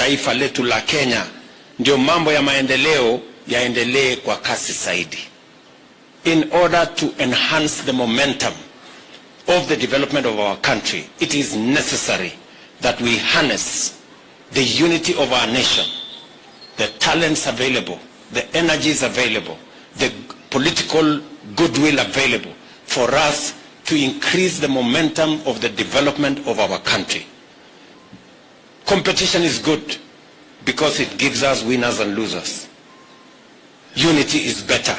taifa letu la Kenya, ndio mambo ya maendeleo yaendelee kwa kasi zaidi. In order to enhance the momentum of the development of our country, it is necessary that we harness the unity of our nation, the talents available, the energies available, the political goodwill available for us to increase the momentum of the development of our country. Competition is good because it gives us winners and losers. Unity is better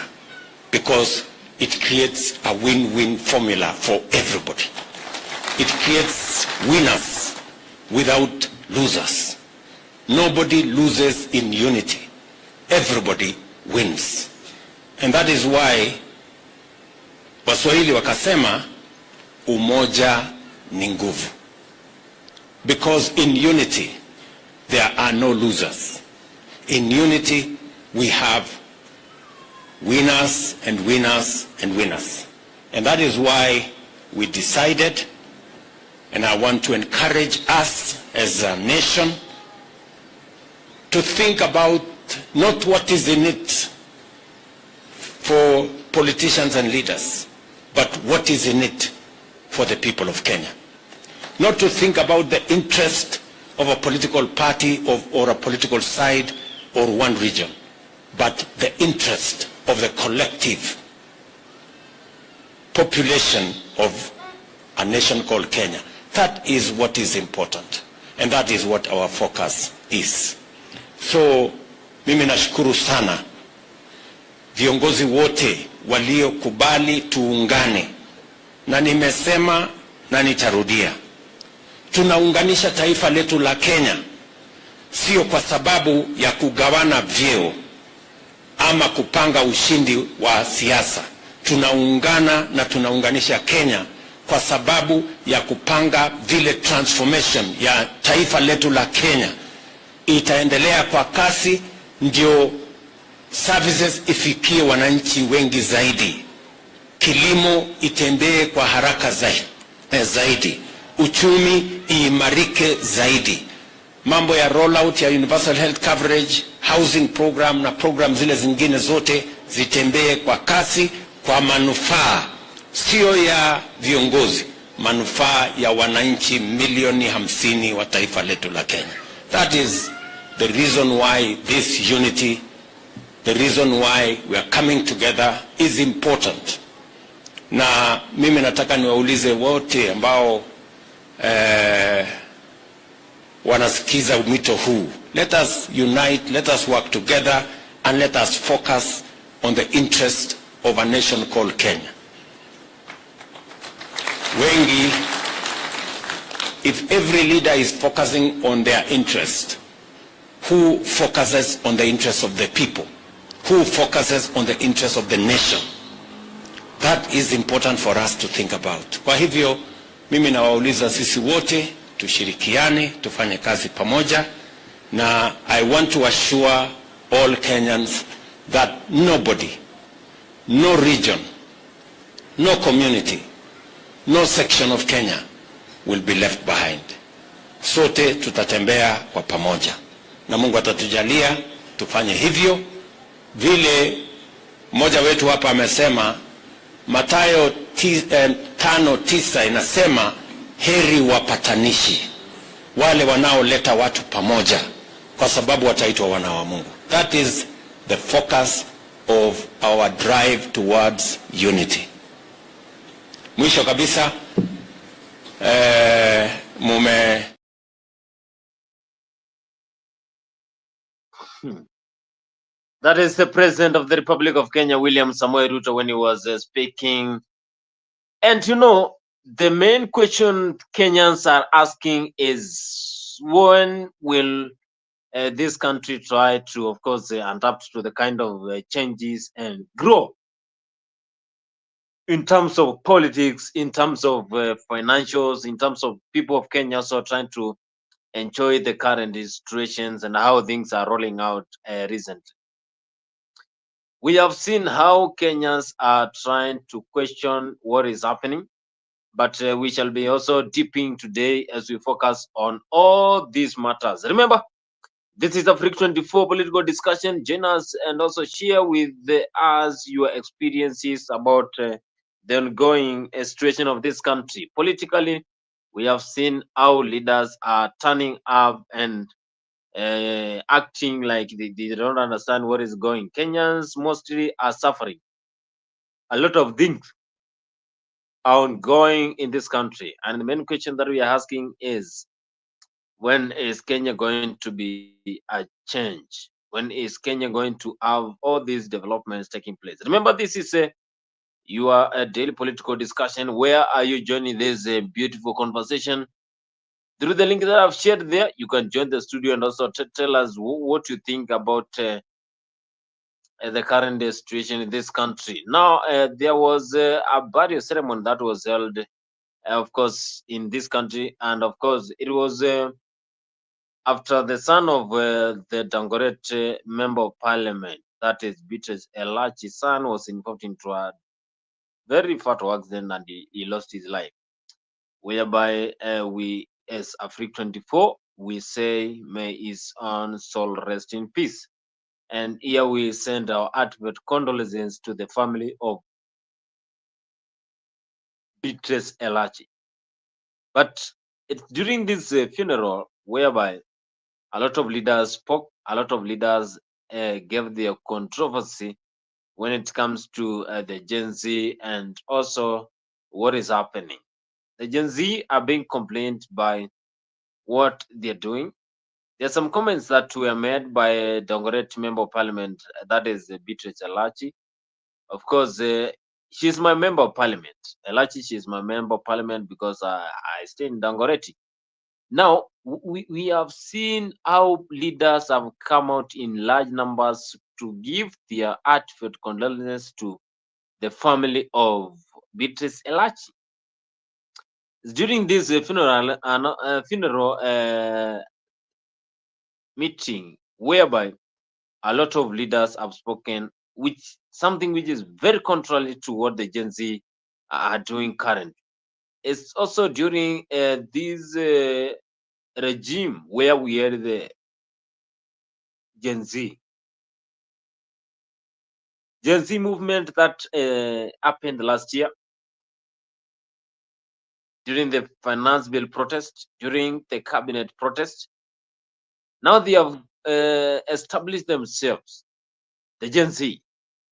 because it creates a win-win formula for everybody. It creates winners without losers. Nobody loses in unity. Everybody wins. And that is why Waswahili wakasema umoja ni nguvu. Because in unity there are no losers. In unity we have winners and winners and winners. And that is why we decided, and I want to encourage us as a nation to think about not what is in it for politicians and leaders, but what is in it for the people of Kenya. Not to think about the interest of a political party or a political side or one region, but the interest of the collective population of a nation called Kenya. That is what is important, and that is what our focus is. So mimi nashukuru sana viongozi wote waliokubali tuungane, na nimesema na nitarudia, tunaunganisha taifa letu la Kenya sio kwa sababu ya kugawana vyeo ama kupanga ushindi wa siasa. Tunaungana na tunaunganisha Kenya kwa sababu ya kupanga vile transformation ya taifa letu la Kenya itaendelea kwa kasi, ndio services ifikie wananchi wengi zaidi, kilimo itembee kwa haraka zaidi, uchumi iimarike zaidi, mambo ya rollout ya universal health coverage, housing program na program zile zingine zote zitembee kwa kasi, kwa manufaa sio ya viongozi, manufaa ya wananchi milioni 50 wa taifa letu la Kenya. That is the reason why this unity, the reason why we are coming together is important. Na mimi nataka niwaulize wote ambao wanasikiza mwito huu, let us unite, let us work together, and let us focus on the interest of a nation called Kenya. Wengi, if every leader is focusing on their interest, who focuses on the interests of the people? Who focuses on the interests of the nation? That is important for us to think about. Kwa hivyo, mimi nawauliza sisi wote, tushirikiane, tufanye kazi pamoja, na I want to assure all Kenyans that nobody, no region, no community, no section of Kenya will be left behind. Sote tutatembea kwa pamoja, na Mungu atatujalia tufanye hivyo. Vile mmoja wetu hapa amesema, Mathayo 5:9 inasema heri wapatanishi, wale wanaoleta watu pamoja, kwa sababu wataitwa wana wa Mungu. That is the focus of our drive towards unity. Mwisho kabisa, That is the President of the Republic of Kenya, William Samoei Ruto, when he was speaking. And you know, the main question Kenyans are asking is, when will this country try to, of course, adapt to the kind of changes and grow in terms of politics, in terms of financials, in terms of people of Kenya also trying to enjoy the current situations and how things are rolling out recently. We have seen how Kenyans are trying to question what is happening, but we shall be also dipping today as we focus on all these matters. Remember, This is a Freak 24 political discussion. Join us and also share with us your experiences about the ongoing situation of this country. Politically, we have seen how leaders are turning up and acting like they don't understand what is going. Kenyans mostly are suffering. A lot of things are ongoing in this country. And the main question that we are asking is, when is Kenya going to be a change? When is Kenya going to have all these developments taking place? Remember, this is a daily political discussion. Where are you joining this beautiful conversation? Through the link that I've shared there, you can join the studio and also tell us what you think about the current situation in this country. Now, there was a burial ceremony that was held, of course, in this country, and of course, it was after the son of the Dangoret member of parliament, that is Beatrice Elachi's son, was involved into a very fatal accident and he lost his life. Whereby we, as Africa 24, we say, may his own soul rest in peace. And here we send our heartfelt condolences to the family of Beatrice Elachi. But it's during this funeral, whereby a lot of leaders spoke, a lot of leaders gave their controversy when it comes to the Gen Z and also what is happening. The Gen Z are being complained by what they're doing. There are some comments that were made by a Dongoret member of parliament, that is Beatrice Elachi. Of course, she's my member of parliament. Elachi, she's my member of parliament because I stay in Dangoreti. Now, we have seen how leaders have come out in large numbers to give their heartfelt condolences to the family of Beatrice Elachi. During this funeral meeting, whereby a lot of leaders have spoken, which something which is very contrary to what the Gen Z are doing currently. It's also during this regime where we had the Gen Z. Gen Z movement that happened last year during the finance bill protest, during the cabinet protest. Now they have established themselves, the Gen Z,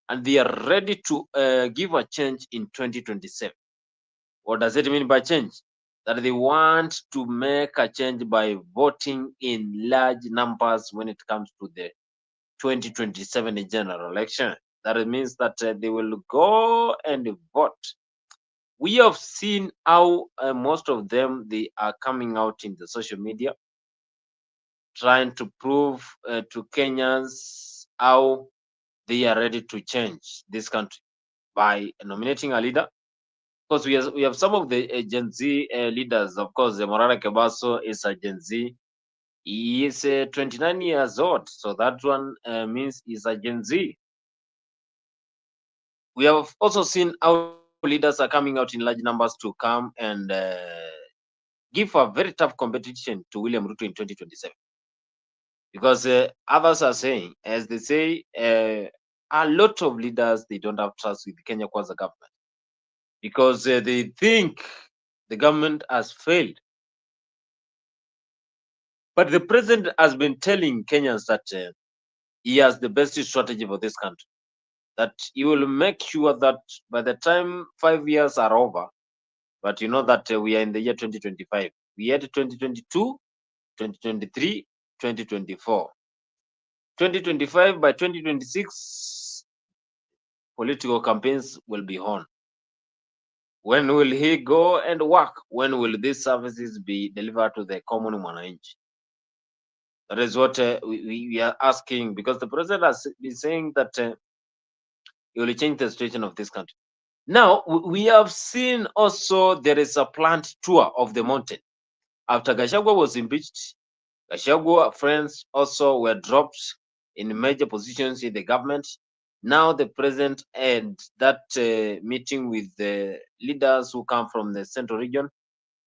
and they are ready to give a change in 2027. What does it mean by change? That they want to make a change by voting in large numbers when it comes to the 2027 general election. That means that they will go and vote. We have seen how most of them, they are coming out in the social media trying to prove to Kenyans how they are ready to change this country by nominating a leader. Of course, we have some of the Gen Z leaders. Of course, Morara Kebaso is a Gen Z. He is 29 years old, so that one means he's a Gen Z. We have also seen how leaders are coming out in large numbers to come and give a very tough competition to William Ruto in 2027. Because others are saying, as they say, a lot of leaders, they don't have trust with the Kenya Kwanza government because they think the government has failed. But the president has been telling Kenyans that he has the best strategy for this country, that he will make sure that by the time 5 years are over, but you know that we are in the year 2025, we had 2022, 2023, 2024. 2025, by 2026, political campaigns will be on. When will he go and work? When will these services be delivered to the common mwananchi? That is what we are asking, because the president has been saying that he will change the situation of this country. Now, we have seen also there is a planned tour of the mountain. After Gachagua was impeached, Gachagua friends also were dropped in major positions in the government. Now the president had that meeting with the leaders who come from the central region,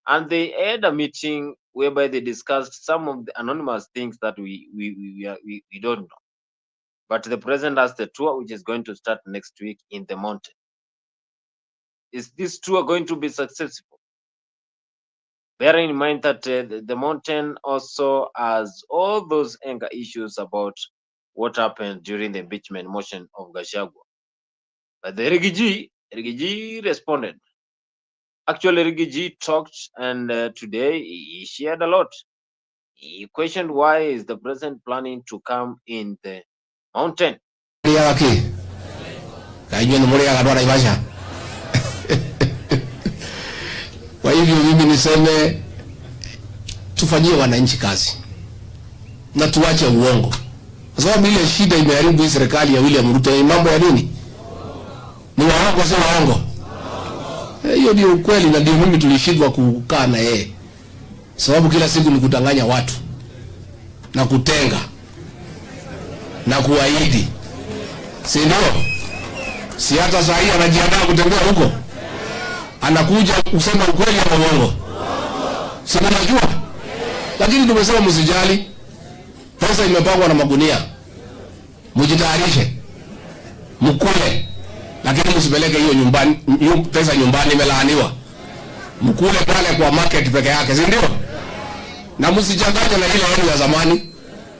and they had a meeting whereby they discussed some of the anonymous things that we don't know. But the president has the tour, which is going to start next week in the mountain. Is this tour going to be successful? Bearing in mind that the mountain also has all those anger issues about what happened during the impeachment motion of Gachagua. But the Rigiji responded. Actually, Rigiji talked, and today he shared a lot. He questioned why is the president planning to come in the mountain. Kwa hivyo mimi niseme tufanyie wananchi kazi na tuache uongo, kwa sababu ile shida imeharibu hii serikali ya William Ruto. Ni mambo ya nini? Ni waongo, sio waongo? Hiyo ndio ukweli, na ndio mimi tulishindwa kukaa na yeye, sababu kila siku ni kudanganya watu na kutenga na kuahidi, si ndio? Si hata saa hii anajiandaa kutembea huko, anakuja kusema ukweli au uongo? Si mnajua? Lakini tumesema msijali, pesa imepangwa na magunia, mjitayarishe mkule, lakini msipeleke hiyo nyumbani. Pesa nyumbani imelaaniwa, mkule pale kwa market peke yake, si ndio? Na msichanganye na ile yenu ya zamani,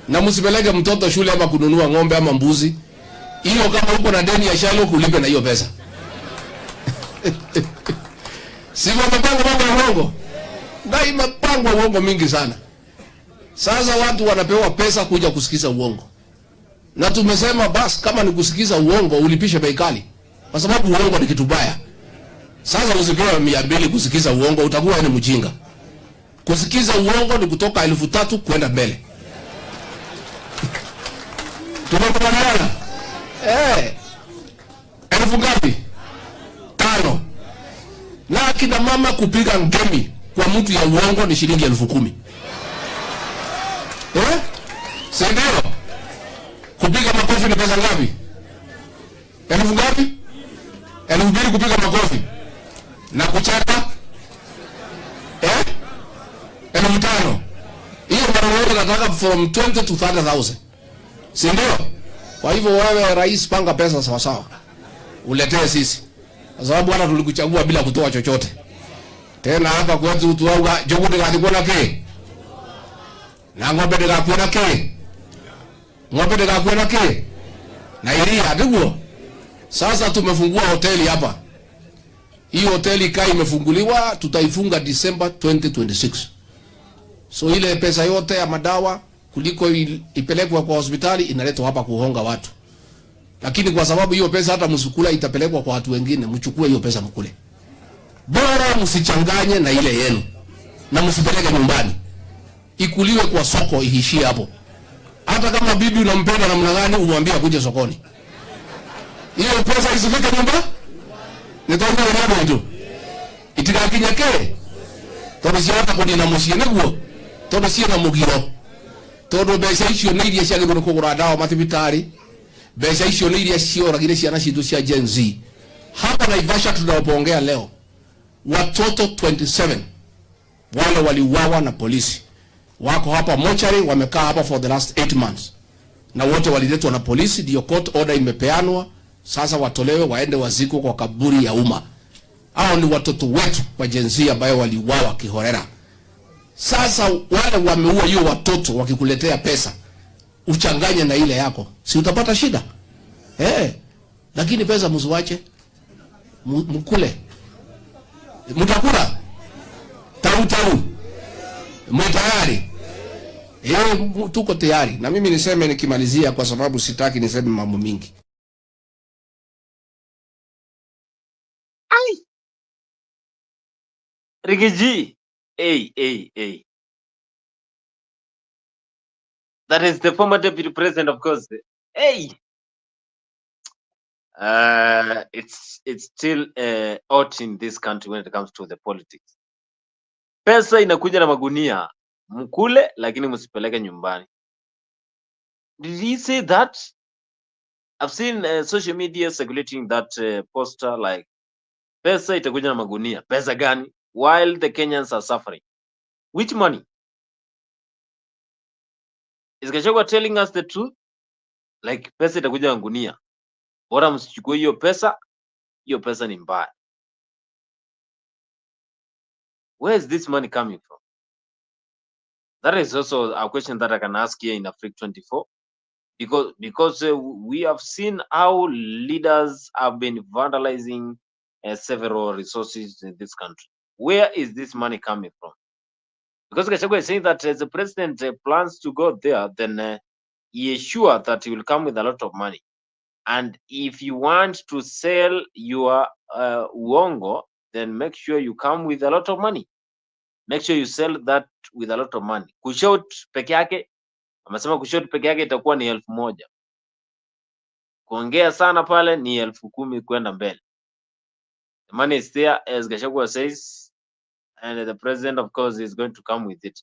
na msipeleke mtoto shule ama kununua ng'ombe ama mbuzi. Hiyo kama uko na deni ya shalo kulipe na hiyo pesa. Si wamepanga mambo ya uongo? Na imepangwa uongo mingi sana. Sasa watu wanapewa pesa kuja kusikiza uongo. Na tumesema basi kama ni kusikiza uongo ulipishe bei kali, kwa sababu uongo ni kitu baya. Sasa usipewe 200 kusikiza uongo, utakuwa ni mjinga. Kusikiza uongo ni kutoka 3,000 kwenda mbele. Tunakubaliana? Elfu ngapi? 5. Na akina mama kupiga ngemi kwa mtu ya uongo ni shilingi 10,000. Sio? Kupiga makofi ni pesa ngapi? Elfu ngapi? 2,000 kupiga makofi. Na kucheka? 5,000. Hiyo ndio nataka from 20 to 30,000. Si ndio? Kwa hivyo wewe rais, panga pesa sawa sawa, uletee sisi, kwa sababu hata tulikuchagua bila kutoa chochote. Tena hapa kwetu tuauga jogo ndikakuona ke na ng'ombe ndikakuona ke, ng'ombe ndikakuona ke na ilia ndugu. Sasa tumefungua hoteli hapa. Hii hoteli kai imefunguliwa, tutaifunga December 2026. So ile pesa yote ya madawa kuliko ipelekwa kwa hospitali inaletwa hapa kuhonga watu. Lakini kwa sababu hiyo pesa hata msukula itapelekwa kwa watu wengine, mchukue hiyo pesa mkule. Bora msichanganye na ile yenu. Na msipeleke nyumbani. Ikuliwe kwa soko, ihishie hapo. Hata kama bibi unampenda namna gani, umwambie akuje sokoni. Hiyo pesa isifike nyumbani. Nitaomba wewe tu. Itikakinyake. Tono siata kodi na musiene guo. Tono siena mugiro. Todo besa icio ni iria ciagirwo kugura dawa mathibitari. Besa icio ni iria cioragire ciana citu cia Gen Z. Hapa Naivasha tunaopongea leo, watoto 27 wale waliuawa na polisi wako hapa mochari, wamekaa hapa for the last 8 months, na wote waliletwa na polisi. Ndio court order imepeanwa, sasa watolewe waende waziko kwa kaburi ya umma. Hao ni watoto wetu wa Gen Z ambao waliuawa kiholela. Sasa wale wameua hiyo watoto, wakikuletea pesa uchanganye na ile yako, si utapata shida? Lakini pesa msiwache, mkule. Mtakula tau mtayari? Tuko tayari. Na mimi niseme nikimalizia, kwa sababu sitaki niseme mambo mingi. Ai Rigiji, that is the former deputy president, of course. It's still out in this country when it comes to the politics. Pesa inakuja na magunia, mkule lakini msipeleke nyumbani. Did he say that? I've seen social media circulating that poster like pesa itakuja na magunia. Pesa gani? While the Kenyans are suffering. Which money? Is Gachagua telling us the truth? Like pesa itakuja ngunia. Bora msichukue hiyo pesa ni mbaya. Where is this money coming from? That is also a question that I can ask here in Africa 24. Because we have seen how leaders have been vandalizing several resources in this country. Where is this money coming from? Because Gachagua is saying that the president plans to go there, then he is sure that he will come with a lot of money. And if you want to sell your uongo, then make sure you come with a lot of money. Make sure you sell that with a lot of money. Kushout peke yake, amesema kushout peke yake itakuwa ni 1,000. Kuongea sana pale ni 10,000 kwenda mbele. The money is there, as Gachagua says, and the president, of course, is going to come with it.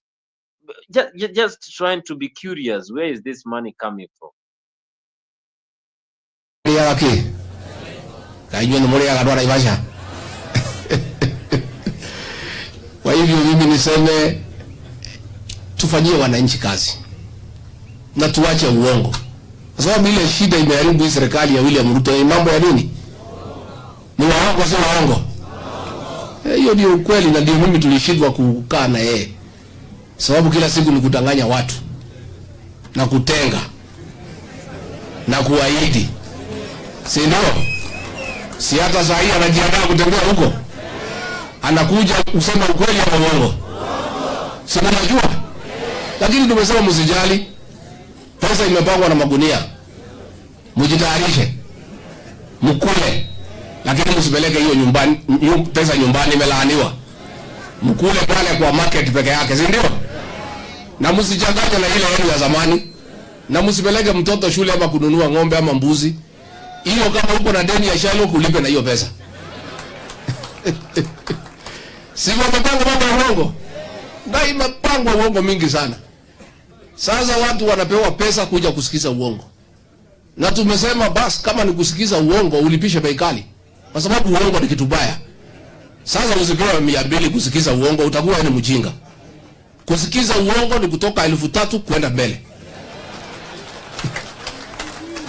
Just trying to be curious, where is this money coming from? Kwa hivyo mimi niseme tufanyie wananchi kazi na tuache uongo, kwa sababu ile shida imeharibu hii serikali ya William Ruto. Ni mambo ya nini? Ni waongo, sio waongo? Hiyo ndio ukweli, na ndio mimi tulishindwa kukaa na yeye, sababu kila siku ni kudanganya watu na kutenga na kuahidi, si ndio? Si hata saa hii anajiandaa kutembea huko, anakuja kusema ukweli au uongo? Si mnajua? Lakini tumesema msijali, pesa imepangwa na magunia, mjitayarishe mkule, lakini msipeleke hiyo nyumbani. Pesa nyumbani imelaaniwa, mkule pale kwa market peke yake, si ndio? Na msichanganye na ile yenu ya zamani, na msipeleke mtoto shule ama kununua ng'ombe ama mbuzi. Hiyo kama uko na deni ya shalo kulipe na hiyo pesa. Si wamepanga mambo ya uongo? Ndio imepangwa uongo mingi sana. Sasa watu wanapewa pesa kuja kusikiza uongo. Na tumesema basi kama ni kusikiza uongo ulipishe bei kali, kwa sababu uongo ni kitu baya. Sasa usipewe 200 kusikiza uongo, utakuwa ni mjinga. Kusikiza uongo ni kutoka 3,000 kwenda mbele.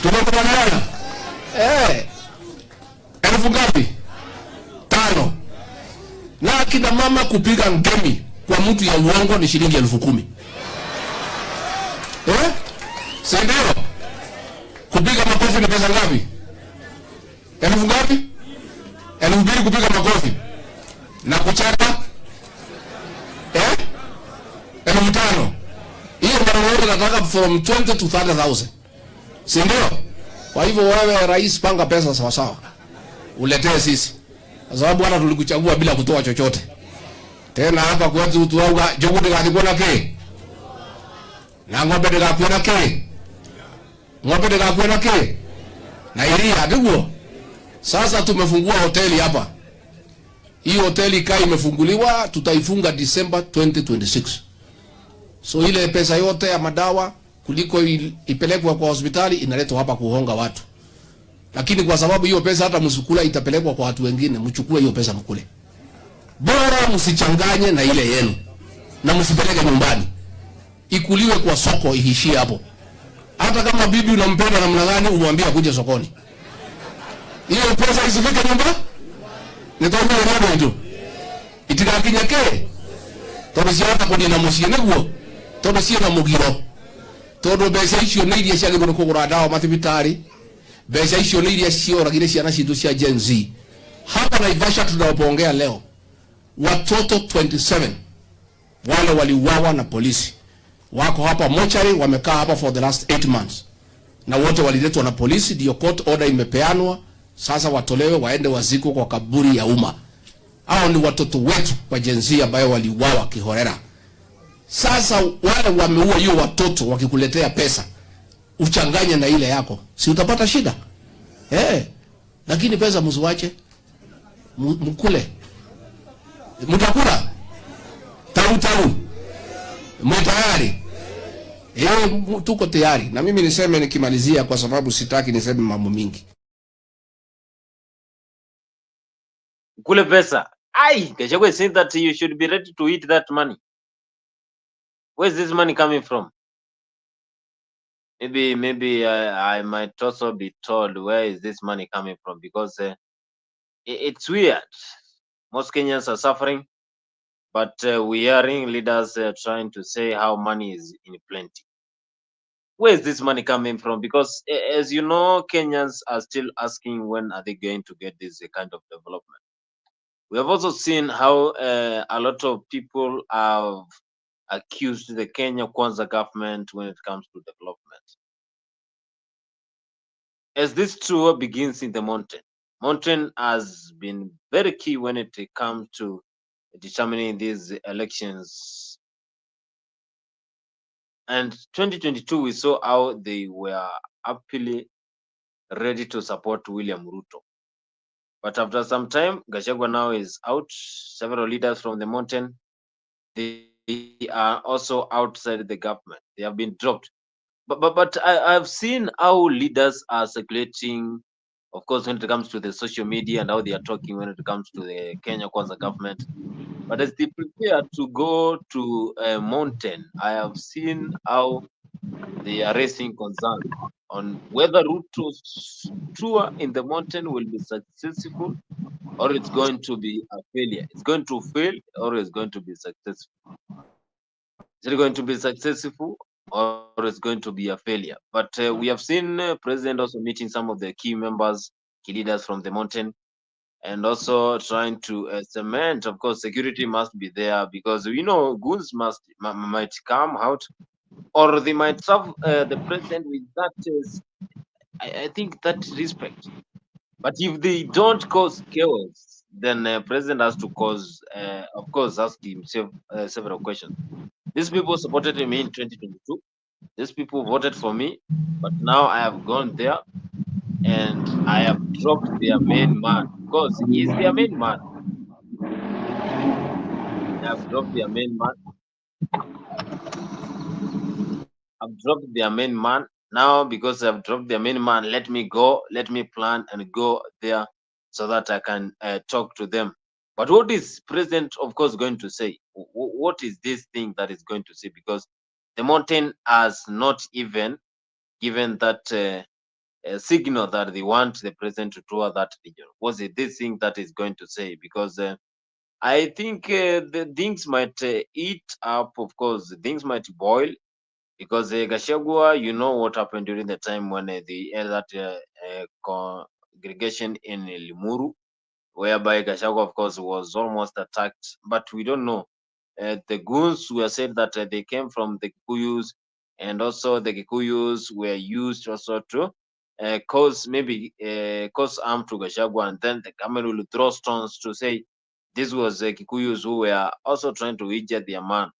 Tunakubaliana? 1,000 ngapi? 5. Na kina mama kupiga ngemi kwa mtu ya uongo ni shilingi 10,000. Si ndio? Kupiga makofi ni pesa ngapi? 1,000 ngapi? 2,000 kupiga makofi. Na kuchapa 5,000. Hiyo ndio nataka from 20 to 30,000. Si ndio? Kwa hivyo wewe rais, panga pesa sawa sawa, uletee sisi, kwa sababu hata tulikuchagua bila kutoa chochote. Tena hapa kwetu tuauga jogude gathikuona ke na ng'ombe ndigakuona ke, ng'ombe ndigakuona ke na iria ndiguo. Sasa tumefungua hoteli hapa, hii hoteli kai imefunguliwa, tutaifunga December 2026. So ile pesa yote ya madawa kuliko ipelekwa kwa hospitali inaletwa hapa kuhonga watu. Lakini kwa sababu hiyo pesa hata msukula itapelekwa kwa watu wengine, mchukue hiyo pesa mkule. Bora msichanganye na ile yenu, na msipeleke nyumbani. Ikuliwe kwa soko, ihishie hapo. Hata kama bibi unampenda namna gani, umwambie akuje sokoni. Hiyo pesa isifike nyumba. Nitaomba ndio ndio. Itikakinyake. Tobisiata kuni na musiene guo. Tobisiena mugiro. Todo besa icio ni iria cia githurwo kugura dawa mathibitari. Besa icio ni iria cioragire ciana citu cia Gen Z. Hapa Naivasha tunapongea leo, watoto 27 wale waliuawa na polisi wako hapa mochari, wamekaa hapa for the last 8 months, na wote waliletwa na polisi. Ndio court order imepeanwa, sasa watolewe waende waziko kwa kaburi ya umma. Hao ni watoto wetu wa Gen Z ambao waliuawa kihorera. Sasa wale wameua hiyo watoto, wakikuletea pesa uchanganye na ile yako, si utapata shida? Lakini pesa msiwache, mkule, mtakula taru mtayari. Tuko tayari. Na mimi niseme nikimalizia, kwa sababu sitaki niseme mambo mingi. Kule pesa. Gachagua is saying that you should be ready to eat that money. Where is this money coming from? maybe I might also be told where is this money coming from, because it's weird. Most Kenyans are suffering, but we are hearing leaders trying to say how money is in plenty. Where is this money coming from? Because as you know, Kenyans are still asking when are they going to get this kind of development. We have also seen how a lot of people have accused the Kenya Kwanza government when it comes to development. As this tour begins in the mountain has been very key when it comes to determining these elections. And 2022, we saw how they were happily ready to support William Ruto. But after some time, Gachagua now is out. Several leaders from the mountain, they are also outside the government. They have been dropped. But I've seen how leaders are circulating, of course, when it comes to the social media, and how they are talking when it comes to the Kenya Kwanza government. But as they prepare to go to a mountain, I have seen how they are raising concern on whether Ruto's tour in the mountain will be successful or it's going to be a failure. It's going to fail or it's going to be successful. Is it going to be successful or it's going to be a failure? But we have seen President also meeting some of the key members, key leaders from the mountain, and also trying to cement. Of course, security must be there, because goons might come out, or they might serve the president with that. I think that respect. But if they don't cause chaos, then president has to cause, of course, ask himself several questions. These people supported me in 2022. These people voted for me, but now I have gone there and I have dropped their main man, because he's their main man. I have dropped their main man. I've dropped their main man. Now, because I've dropped their main man, let me go, let me plan and go there so that I can talk to them. But what is president, of course, going to say? What is this thing that is going to say? Because the mountain has not even given that signal that they want the president to tour that region. Was it this thing that is going to say? Because I think the things might eat up. Of course, things might boil, because Gashagua, you know what happened during the time when they held that congregation in Limuru, whereby Gashagua, of course, was almost attacked. But we don't know. The goons were said that they came from the Kikuyus, and also the Kikuyus were used also to cause harm to Gashagua, and then the government will throw stones to say this was Kikuyus who were also trying to injure their man.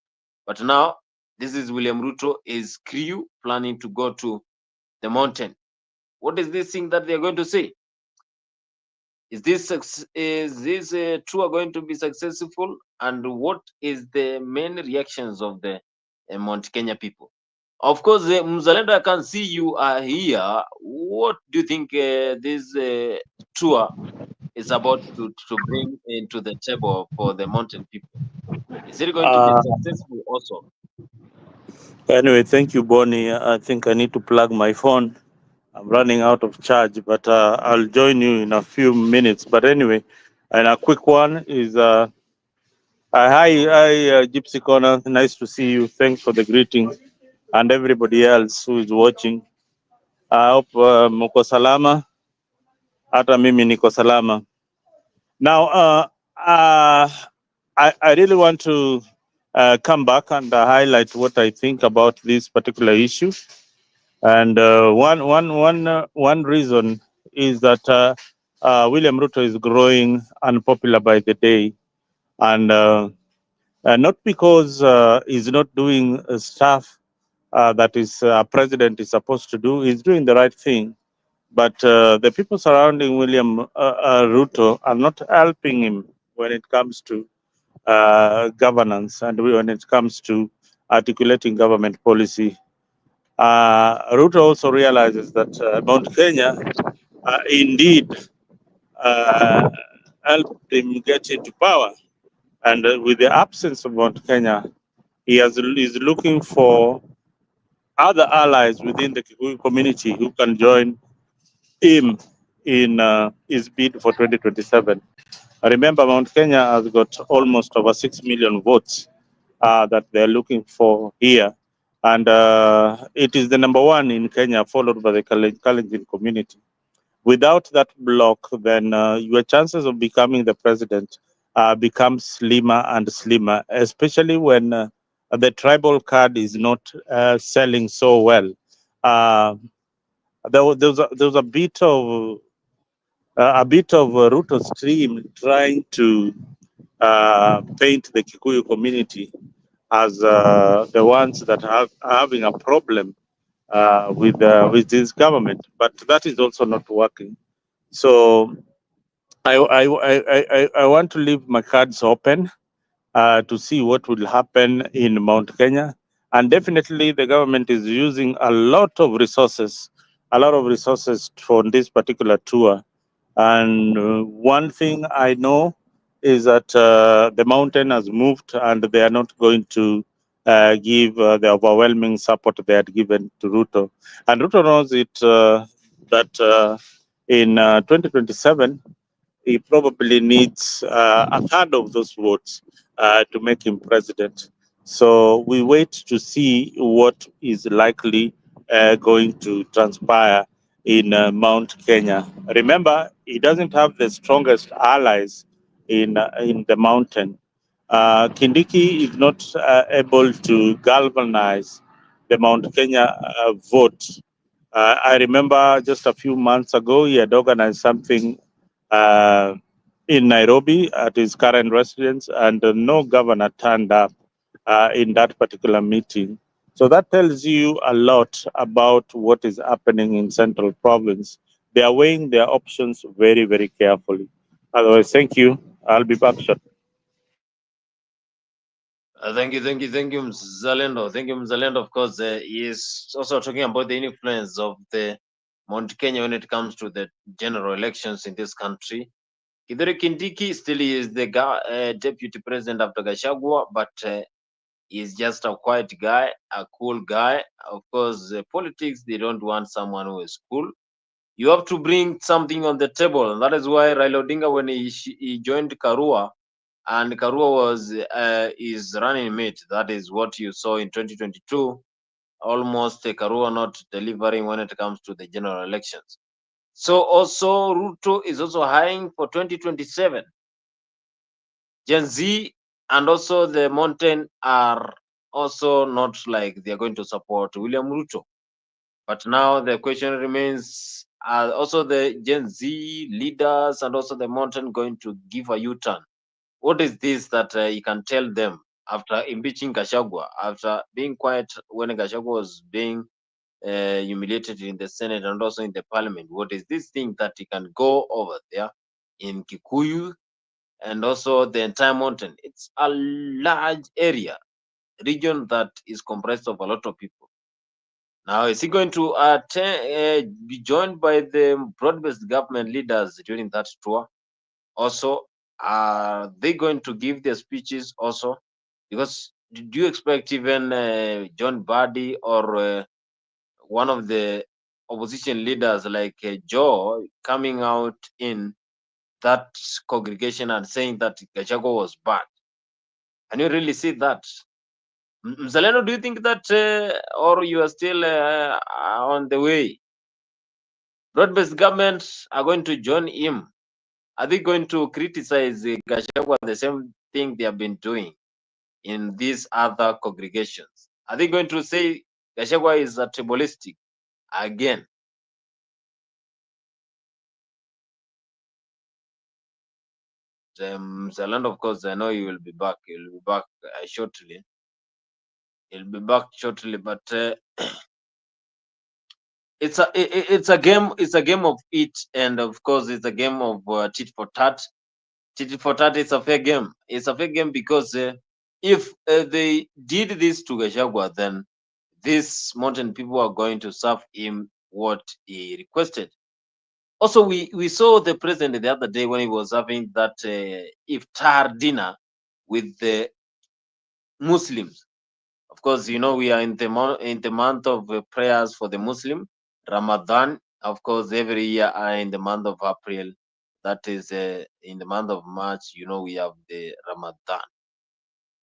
But now, this is William Ruto, his crew planning to go to the mountain. What is this thing that they are going to say? Is this tour going to be successful? And what is the main reactions of the Mount Kenya people? Of course, Mzalendo, I can see you are here. What do you think this tour is about to bring into the table for the mountain people? Is it going to be successful also? Anyway, thank you, Bonnie. I think I need to plug my phone. I'm running out of charge, but I'll join you in a few minutes. But anyway, and a quick one is hi, Gypsy Corner. Nice to see you. Thanks for the greeting, and everybody else who is watching. I hope mko salama. Hata mimi niko salama. Now, I really want to come back and highlight what I think about this particular issue. And one reason is that William Ruto is growing unpopular by the day, and not because he's not doing stuff that is president is supposed to do. He's doing the right thing, but the people surrounding William Ruto are not helping him when it comes to governance and when it comes to articulating government policy. Ruto also realizes that Mount Kenya indeed helped him get into power, and with the absence of Mount Kenya, is looking for other allies within the Kikuyu community who can join him in his bid for 2027. Remember, Mount Kenya has got almost over 6 million votes that they're looking for here. And it is the number one in Kenya, followed by the Kalenjin community. Without that block, then your chances of becoming the president become slimmer and slimmer, especially when the tribal card is not selling so well. There was a bit of Ruto's stream trying to paint the Kikuyu community as the ones that are having a problem with this government, but that is also not working. So I want to leave my cards open to see what will happen in Mount Kenya, and definitely the government is using a lot of resources for this particular tour. And one thing I know is that the mountain has moved and they are not going to give the overwhelming support they had given to Ruto. And Ruto knows it that in 2027, he probably needs a third of those votes to make him president. So we wait to see what is likely going to transpire in Mount Kenya. Remember, he doesn't have the strongest allies in the mountain. Kindiki is not able to galvanize the Mount Kenya vote. I remember just a few months ago, he had organized something uh, in Nairobi at his current residence, and no governor turned up in that particular meeting. So that tells you a lot about what is happening in Central Province. They are weighing their options very, very carefully. Otherwise, thank you. I'll be back shortly. Thank you, Mzalendo. Thank you, Mzalendo. Of course, he is also talking about the influence of the Mount Kenya when it comes to the general elections in this country. Kithure Kindiki still is the deputy president after Gachagua, but he's just a quiet guy, a cool guy. Of course, politics, they don't want someone who is cool. You have to bring something on the table, and that is why Raila Odinga, when he joined Karua, and Karua was his running mate. That is what you saw in 2022. Almost Karua not delivering when it comes to the general elections. So also Ruto is also eyeing for 2027. Gen Z and also the mountain are also not like they are going to support William Ruto. But now the question remains, are also the Gen Z leaders and also the mountain going to give a U-turn? What is this that you can tell them after impeaching Gachagua, after being quiet when Gachagua was being humiliated in the Senate and also in the Parliament? What is this thing that you can go over there in Kikuyu and also the entire mountain? It's a large area, region that is comprised of a lot of people. Now, is he going to be joined by the broad-based government leaders during that tour? Also, are they going to give their speeches also? Because do you expect even John Badi or one of the opposition leaders like Joe coming out in that congregation and saying that Gachagua was bad? Can you really see that? Mzalendo, do you think that, or you are still on the way? Broad-based governments are going to join him. Are they going to criticize Gachagua the same thing they have been doing in these other congregations? Are they going to say Gachagua is a tribalistic again? Mzalendo, of course, I know you will be back. You'll be back shortly. He'll be back shortly, but it's a game. It's a game of it, and of course, it's a game of tit for tat. Tit for tat is a fair game. It's a fair game because if they did this to Gachagua, then these mountain people are going to serve him what he requested. Also, we saw the president the other day when he was having that iftar dinner with the Muslims. Of course, course, you know, we are in the month of prayers for the Muslim, Ramadan. Of course, every year in the month of April, that is in the month of March, you know, we have the Ramadan.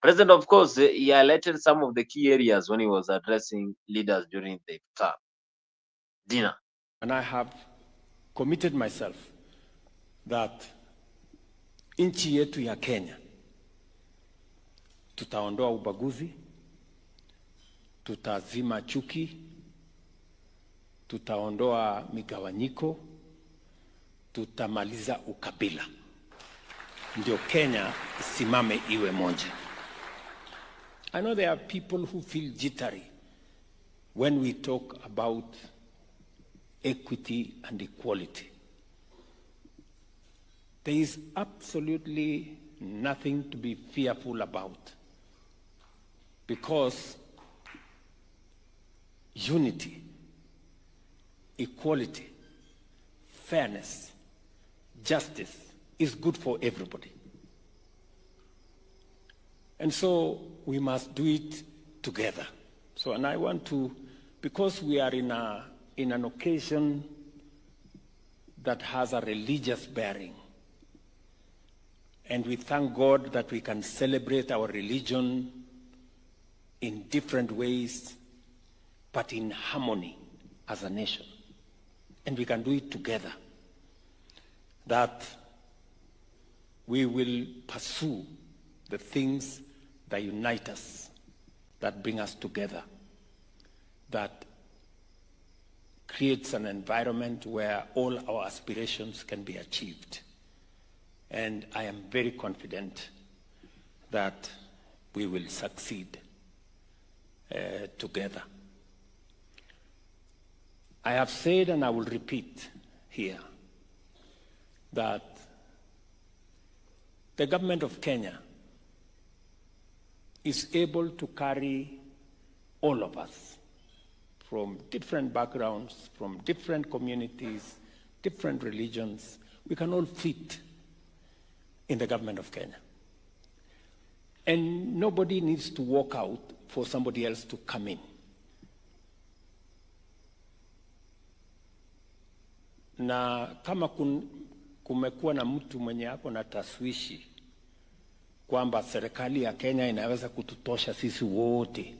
President, of course, he highlighted some of the key areas when he was addressing leaders during the iftar dinner. And I have committed myself that nchi yetu ya Kenya tutaondoa ubaguzi, tutazima chuki, tutaondoa migawanyiko, tutamaliza ukabila. Ndio Kenya isimame iwe moja. I know there are people who feel jittery when we talk about equity and equality. There is absolutely nothing to be fearful about, because unity, equality, fairness, justice is good for everybody. And so we must do it together. So, and I want to, because we are in an occasion that has a religious bearing, and we thank God that we can celebrate our religion in different ways, but in harmony as a nation. And we can do it together. That we will pursue the things that unite us, that bring us together, that creates an environment where all our aspirations can be achieved. And I am very confident that we will succeed together. I have said, and I will repeat here, that the government of Kenya is able to carry all of us from different backgrounds, from different communities, different religions. We can all fit in the government of Kenya. And nobody needs to walk out for somebody else to come in. Na kama kumekuwa na mtu mwenye hapo na taswishi kwamba serikali ya Kenya inaweza kututosha sisi wote.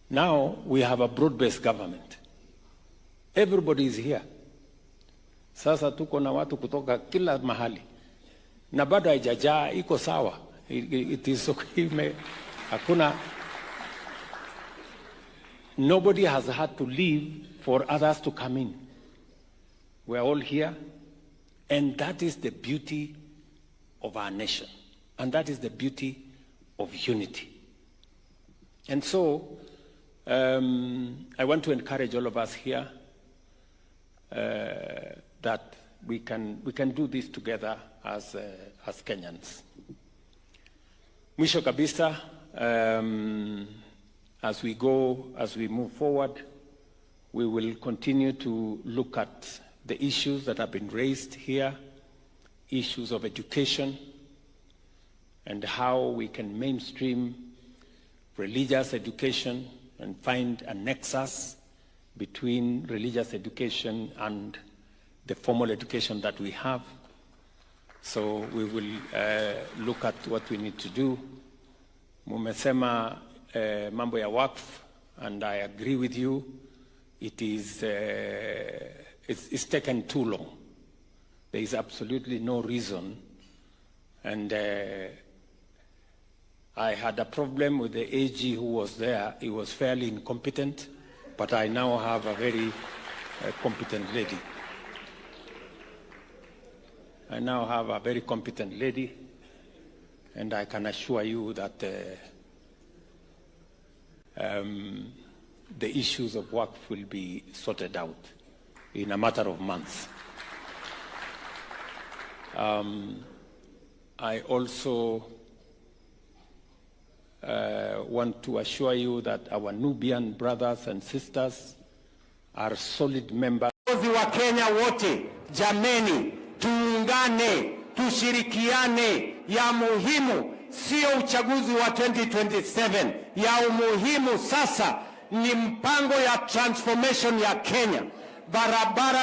Now we have a broad-based government. Everybody is here. Sasa tuko na watu kutoka kila mahali. Na bado haijajaa, iko sawa. It is okay. Hakuna. Nobody has had to leave for others to come in. We are all here. And that is the beauty of our nation. And that is the beauty of unity. And so, I want to encourage all of us here that we can do this together as Kenyans. Mwisho kabisa, as we move forward, we will continue to look at the issues that have been raised here, issues of education, and how we can mainstream religious education and find a nexus between religious education and the formal education that we have. So we will look at what we need to do. Mumesema mambo ya waqf, and I agree with you. It is it's taken too long. There is absolutely no reason. And I had a problem with the AG who was there. He was fairly incompetent, but I now have a very competent lady. I now have a very competent lady, and I can assure you that the issues of work will be sorted out in a matter of months. I also want to assure you that our Nubian brothers and sisters are solid members. Wa Kenya wote, jameni, tuungane, tushirikiane. Ya muhimu sio uchaguzi wa 2027. Ya umuhimu sasa ni mpango ya transformation ya Kenya, barabara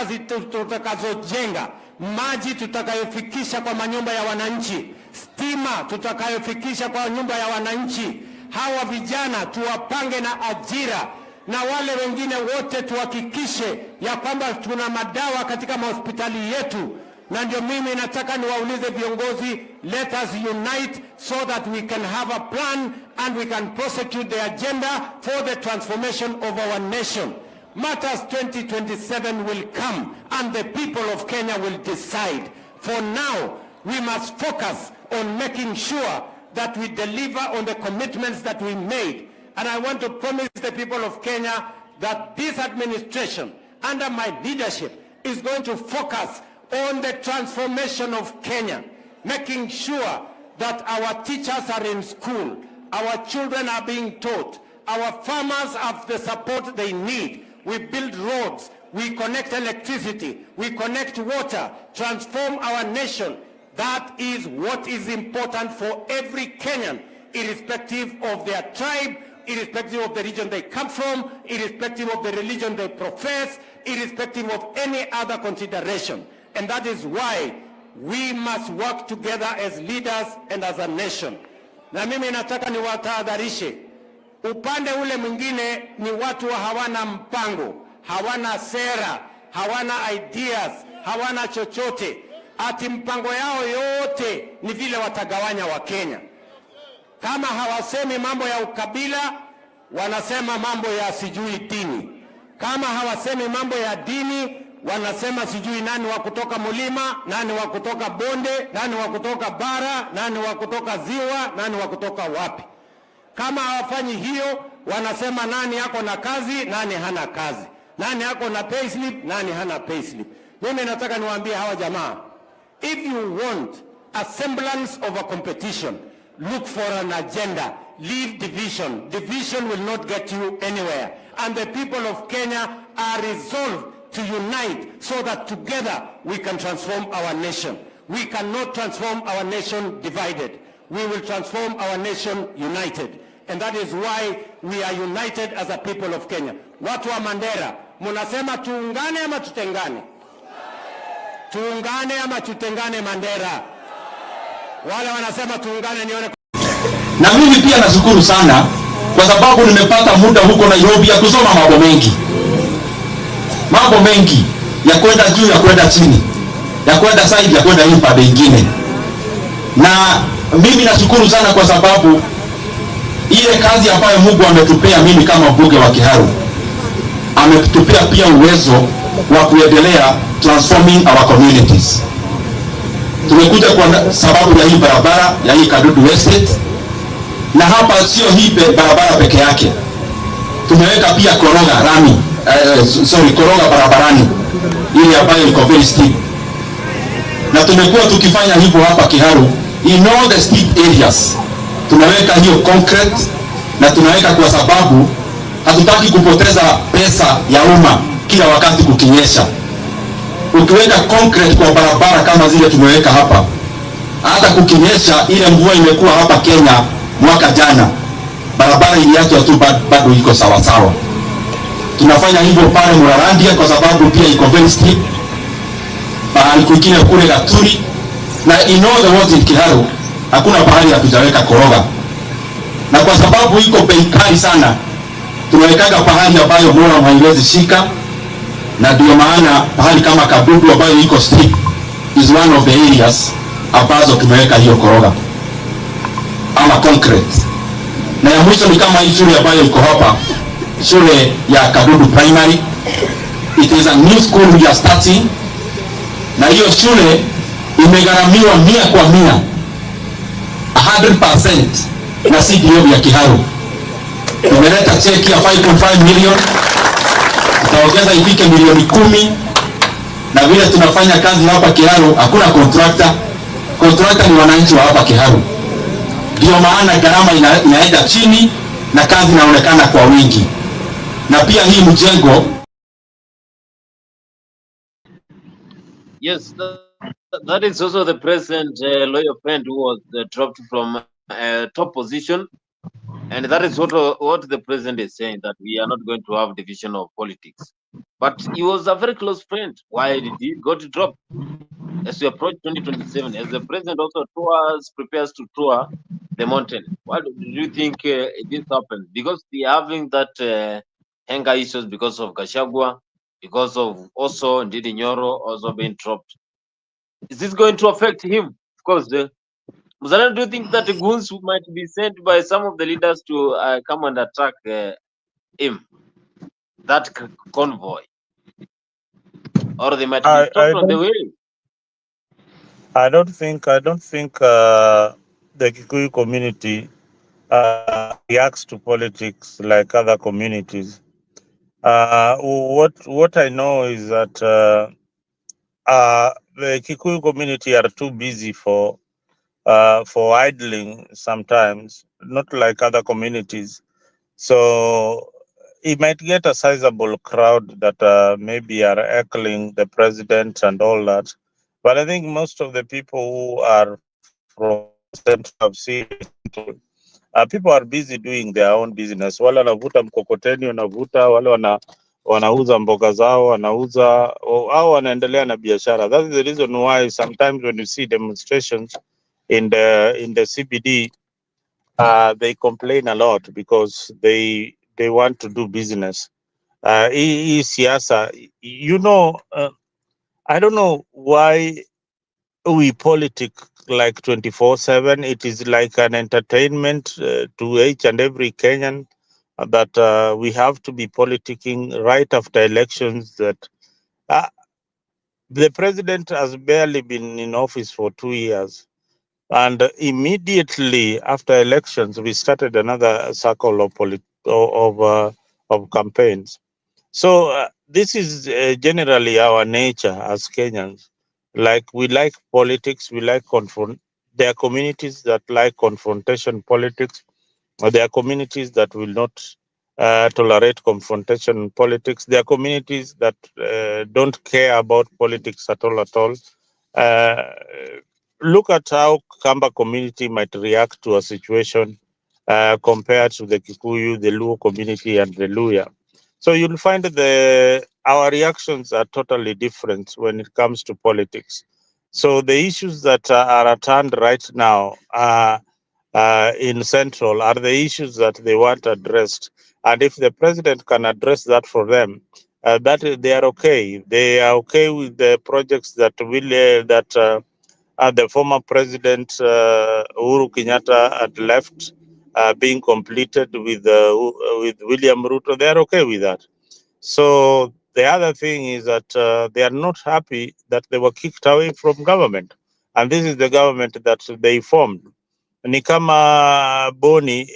tutakazojenga, maji tutakayofikisha kwa manyumba ya wananchi, stima tutakayofikisha kwa nyumba ya wananchi. Hawa vijana tuwapange na ajira, na wale wengine wote tuhakikishe ya kwamba tuna madawa katika mahospitali yetu. Na ndio mimi nataka niwaulize viongozi, let us unite so that we can have a plan and we can prosecute the agenda for the transformation of our nation. Matters 2027 will come and the people of Kenya will decide. For now, we must focus on making sure that we deliver on the commitments that we made. And I want to promise the people of Kenya that this administration, under my leadership, is going to focus on the transformation of Kenya, making sure that our teachers are in school, our children are being taught, our farmers have the support they need. We build roads, we connect electricity, we connect water, transform our nation. That is what is important for every Kenyan, irrespective of their tribe, irrespective of the region they come from, irrespective of the religion they profess, irrespective of any other consideration. And that is why we must work together as leaders and as a nation. Na mimi nataka niwatahadharishe, upande ule mwingine ni watu hawana mpango, hawana sera, hawana ideas, hawana chochote. Ati mpango yao yote ni vile watagawanya wa Kenya. Kama hawasemi mambo ya ukabila, wanasema mambo ya sijui dini. Kama hawasemi mambo ya dini, wanasema sijui nani wa kutoka mulima, nani wa kutoka bonde, nani wa kutoka bara, nani wa kutoka ziwa, nani wa kutoka wapi. Kama hawafanyi hiyo, wanasema nani yako na kazi, nani hana kazi, nani yako na payslip, nani hana payslip. Mimi nataka niwaambie hawa jamaa, if you want a semblance of a competition, look for an agenda. Leave division. Division will not get you anywhere. And the people of Kenya are resolved to unite so that together we can transform our nation. We cannot transform our nation divided. We will transform our nation united. And that is why we are united as a people of Kenya. Watu wa Mandera, munasema tuungane ama tutengane? Tuungane ama tutengane Mandera? Wale wanasema tuungane nione. Na mimi pia nashukuru sana kwa sababu nimepata muda huko Nairobi ya kusoma mambo mengi ya kwenda juu, ya kwenda chini, ya kwenda side, ya kwenda hii pande nyingine. Na mimi nashukuru sana kwa sababu ile kazi ambayo Mungu ametupea mimi kama mbunge wa Kiharu, ametupea pia uwezo wa kuendelea transforming our communities. Tumekuja kwa sababu ya hii barabara ya hii Kadudu Estate, na hapa sio hii barabara peke yake. Tumeweka pia koroga barabarani ile ambayo iko very steep. Na tumekuwa tukifanya hivyo hapa Kiharu in all the steep areas. Tunaweka hiyo concrete, na tunaweka kwa sababu hatutaki kupoteza pesa ya umma kila wakati kukinyesha. Ukiweka concrete kwa barabara kama zile tumeweka hapa, hata kukinyesha, ile mvua imekuwa hapa Kenya mwaka jana, barabara iliachwa tu bado iko sawa sawa. Tunafanya hivyo pale Murarandia kwa sababu pia iko very steep. Bahali kwingine kule Gaturi, na in all the wards in Kiharu hakuna bahali ya kujaweka koroga. Na kwa sababu iko bei kali sana, tunawekaga bahali ambayo moyo haiwezi shika. Na ndio maana bahali kama Kadudu ambayo iko steep is one of the areas ambazo tumeweka hiyo koroga ama concrete. Na ya mwisho ni kama hii shule ambayo iko hapa, shule ya Kadudu Primary. It is a new school we are starting. Na hiyo shule imegharamiwa 100% na CDO ya Kiharu. Tumeleta cheki ya 5.5 million. Tutaongeza ifike milioni 10. Na vile tunafanya kazi hapa Kiharu, hakuna contractor. Contractor ni wananchi wa hapa Kiharu. Ndio maana gharama inaenda chini na kazi inaonekana kwa wingi. Na pia hii mjengo. Yes, that is also the present lawyer friend who was dropped from top position, and that is what the president is saying, that we are not going to have division of politics. But he was a very close friend. Why did he got dropped? As we approach 2027, as the president also prepares to tour the mountain, what do you think this happened? Because they are having that anger issues because of Gachagua, because of also Ndidi Nyoro also being dropped. Is this going to affect him? Of course, Muzalendo, do you think that the goons might be sent by some of the leaders to come and attack him, that convoy, or they might be stopped on the way? I don't think the Kikuyu community reacts to politics like other communities. What I know is that the Kikuyu community are too busy for idling sometimes, not like other communities. So it might get a sizable crowd that maybe are heckling the president and all that. But I think most of the people who are from Central, have seen Central, people are busy doing their own business. Wale wanavuta mkokoteni, wanavuta wale wanauza mboga zao, wanauza au wanaendelea na biashara. That is the reason why sometimes when you see demonstrations in the CBD, they complain a lot because they want to do business. Hii siasa, I don't know why we politic like 24/7. It is like an entertainment to each and every Kenyan that we have to be politicking right after elections. That the president has barely been in office for 2 years, and immediately after elections, we started another cycle of campaigns. So this is generally our nature as Kenyans. Like, we like politics, we like confront. There are communities that like confrontation politics, or there are communities that will not tolerate confrontation politics. There are communities that don't care about politics at all. Uh, Look at how Kamba community might react to a situation compared to the Kikuyu, the Luo community, and the Luya. So you'll find our reactions are totally different when it comes to politics. So the issues that are at hand right now in Central are the issues that they want addressed. And if the president can address that for them, that they are okay. They are okay with the projects that the former president Uhuru Kenyatta had left being completed with William Ruto. They are okay with that. So the other thing is that they are not happy that they were kicked away from government, and this is the government that they formed. Ni kama Boni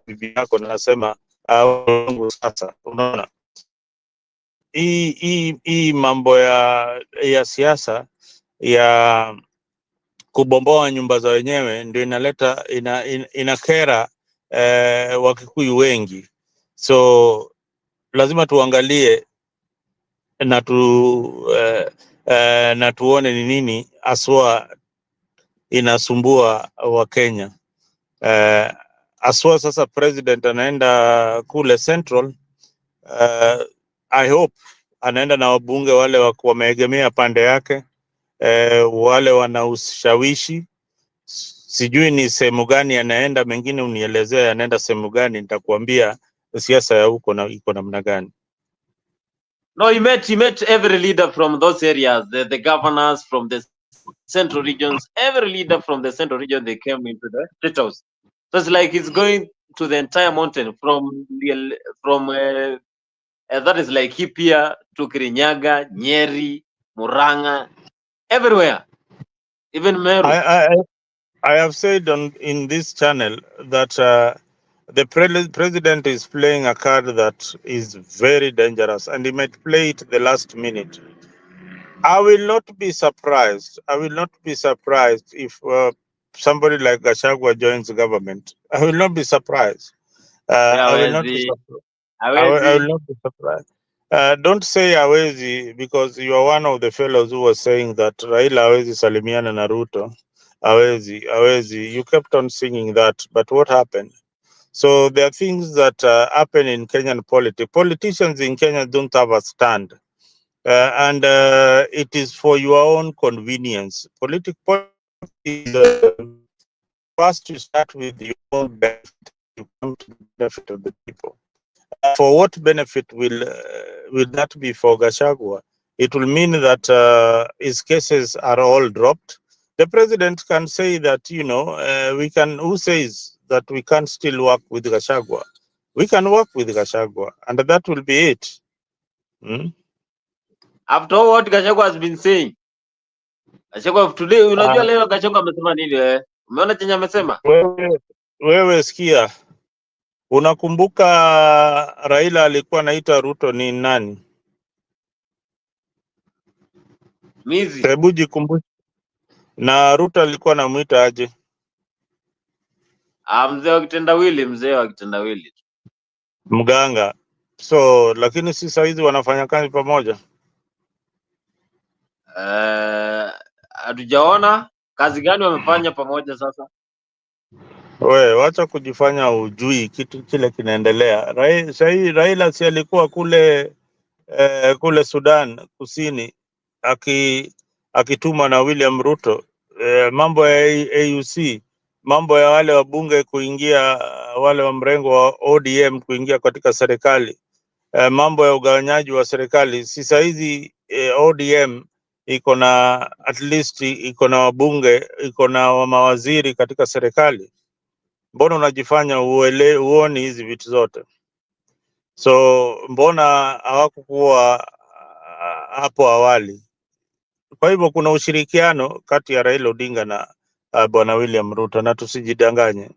bibi yako nasema sasa, unaona hii mambo ya siasa ya kubomboa nyumba za wenyewe ndio inakera Wakikuyu wengi. So lazima tuangalie na tuone ni nini aswa inasumbua Wakenya. Aswa sasa president anaenda kule Central, I hope anaenda na wabunge wale wameegemea pande yake, wale wana ushawishi. Sijui ni sehemu gani anaenda, mengine unielezea anaenda sehemu gani, nitakuambia siasa ya huko iko namna gani. No, he met every leader from those areas, the governors from the central regions, every leader from the central region, they came into the State House. So it's like he's going to the entire mountain from that is like Hipia to Kirinyaga, Nyeri, Muranga, everywhere, even Meru. I have said in this channel that the president is playing a card that is very dangerous, and he might play it the last minute. I will not be surprised. If somebody like Gachagua joins the government. I will not be surprised. I will not be surprised. Don't say Awezi, because you are one of the fellows who was saying that Raila Awezi salimiana na Ruto. Awezi. You kept on singing that, but what happened? So there are things that happen in Kenyan politics. Politicians in Kenya don't have a stand. And it is for your own convenience. Politics is first you start with your own benefit. You come to the benefit of the people. For what benefit will that be for Gachagua? It will mean that his cases are all dropped. The president can say that, we can. Who says that we can't still work with Gachagua? We can work with Gachagua, and that will be it. After what Gachagua has been saying. Gachagua today, unajua leo Gachagua amesema nini wewe? Umeona chenye amesema? Wewe sikia. Unakumbuka Raila alikuwa anaita Ruto ni nani? Mizi. Hebu jikumbushe. Na Ruto alikuwa anamuita aje? Mzee wa kitendawili. Mganga. So lakini si saizi wanafanya kazi pamoja. Hatujaona kazi gani wamefanya pamoja sasa. Wacha kujifanya ujui kitu kile kinaendelea. Raila si alikuwa kule Sudan Kusini akituma na William Ruto, mambo ya AUC, mambo ya wale wabunge kuingia, wale wa mrengo wa ODM kuingia katika serikali, mambo ya ugawanyaji wa serikali. Si saizi ODM iko na at least iko na wabunge, iko na mawaziri katika serikali. Mbona unajifanya uoni hizi vitu zote? So mbona hawakukuwa hapo awali? Kwa hivyo kuna ushirikiano kati ya Raila Odinga na bwana William Ruto, na tusijidanganye.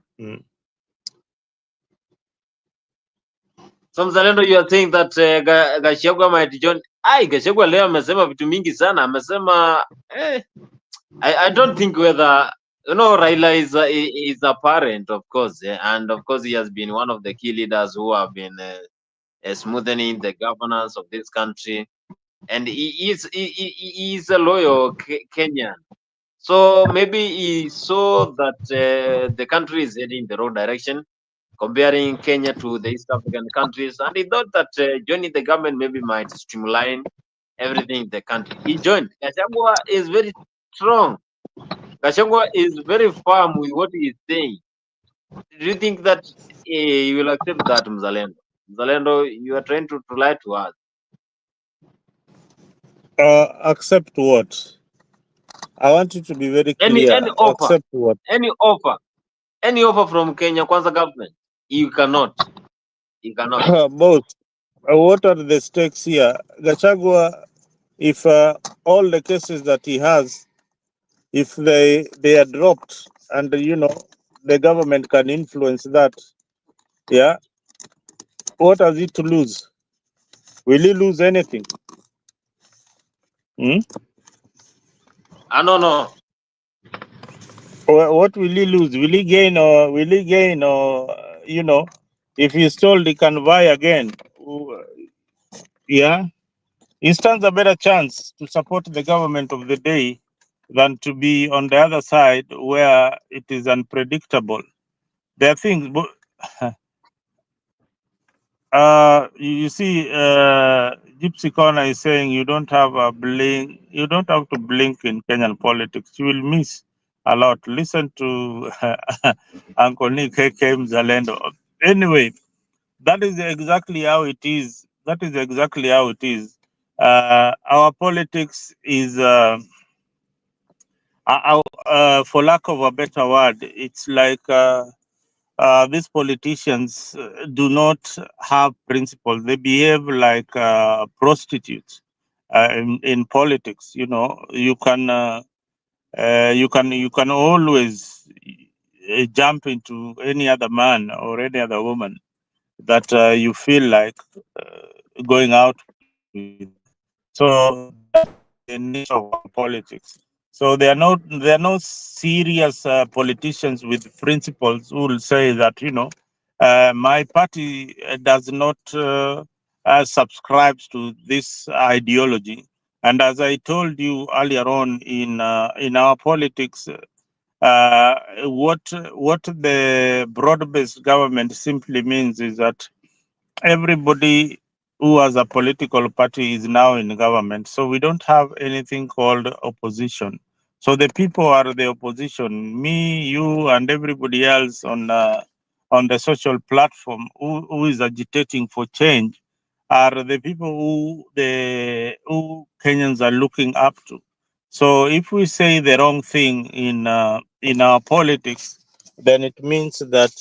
So Mzalendo, you are saying that Gachagua might join. Gachagua leo amesema vitu mingi sana. Amesema I don't think whether Raila is a parent, of course, and of course he has been one of the key leaders who have been smoothing the governance of this country, and he is a loyal Kenyan. So maybe he saw that the country is heading in the wrong direction, comparing Kenya to the East African countries, and he thought that joining the government maybe might streamline everything in the country. He joined. Gachagua is very strong. Gachagua is very firm with what he is saying. Do you think that he will accept that, Mzalendo? Mzalendo, you are trying to lie to us. Accept what? I want you to be very clear. Any offer. Accept what? Any offer from Kenya Kwanza government. You cannot. Both. What are the stakes here? Gachagua, if all the cases that he has, if they are dropped, and the government can influence that, what has he to lose? Will he lose anything? No. What will he lose? Will he gain or if he's told he can buy again? He stands a better chance to support the government of the day than to be on the other side where it is unpredictable. There are things. You see, Gypsy Corner is saying you don't have to blink in Kenyan politics. You will miss a lot. Listen to Uncle Nick K.K. Mzalendo. Anyway, that is exactly how it is. Our politics is, for lack of a better word, it's like these politicians do not have principles. They behave like prostitutes in politics. You can always jump into any other man or any other woman that you feel like going out with. So that's the nature of politics. So there are no serious politicians with principles who will say that my party does not subscribes to this ideology. And as I told you earlier on, in our politics, what the broad-based government simply means is that everybody who has a political party is now in government. So we don't have anything called opposition. So the people are the opposition. Me, you, and everybody else on the social platform who is agitating for change are the people who Kenyans are looking up to. So if we say the wrong thing in our politics, then it means that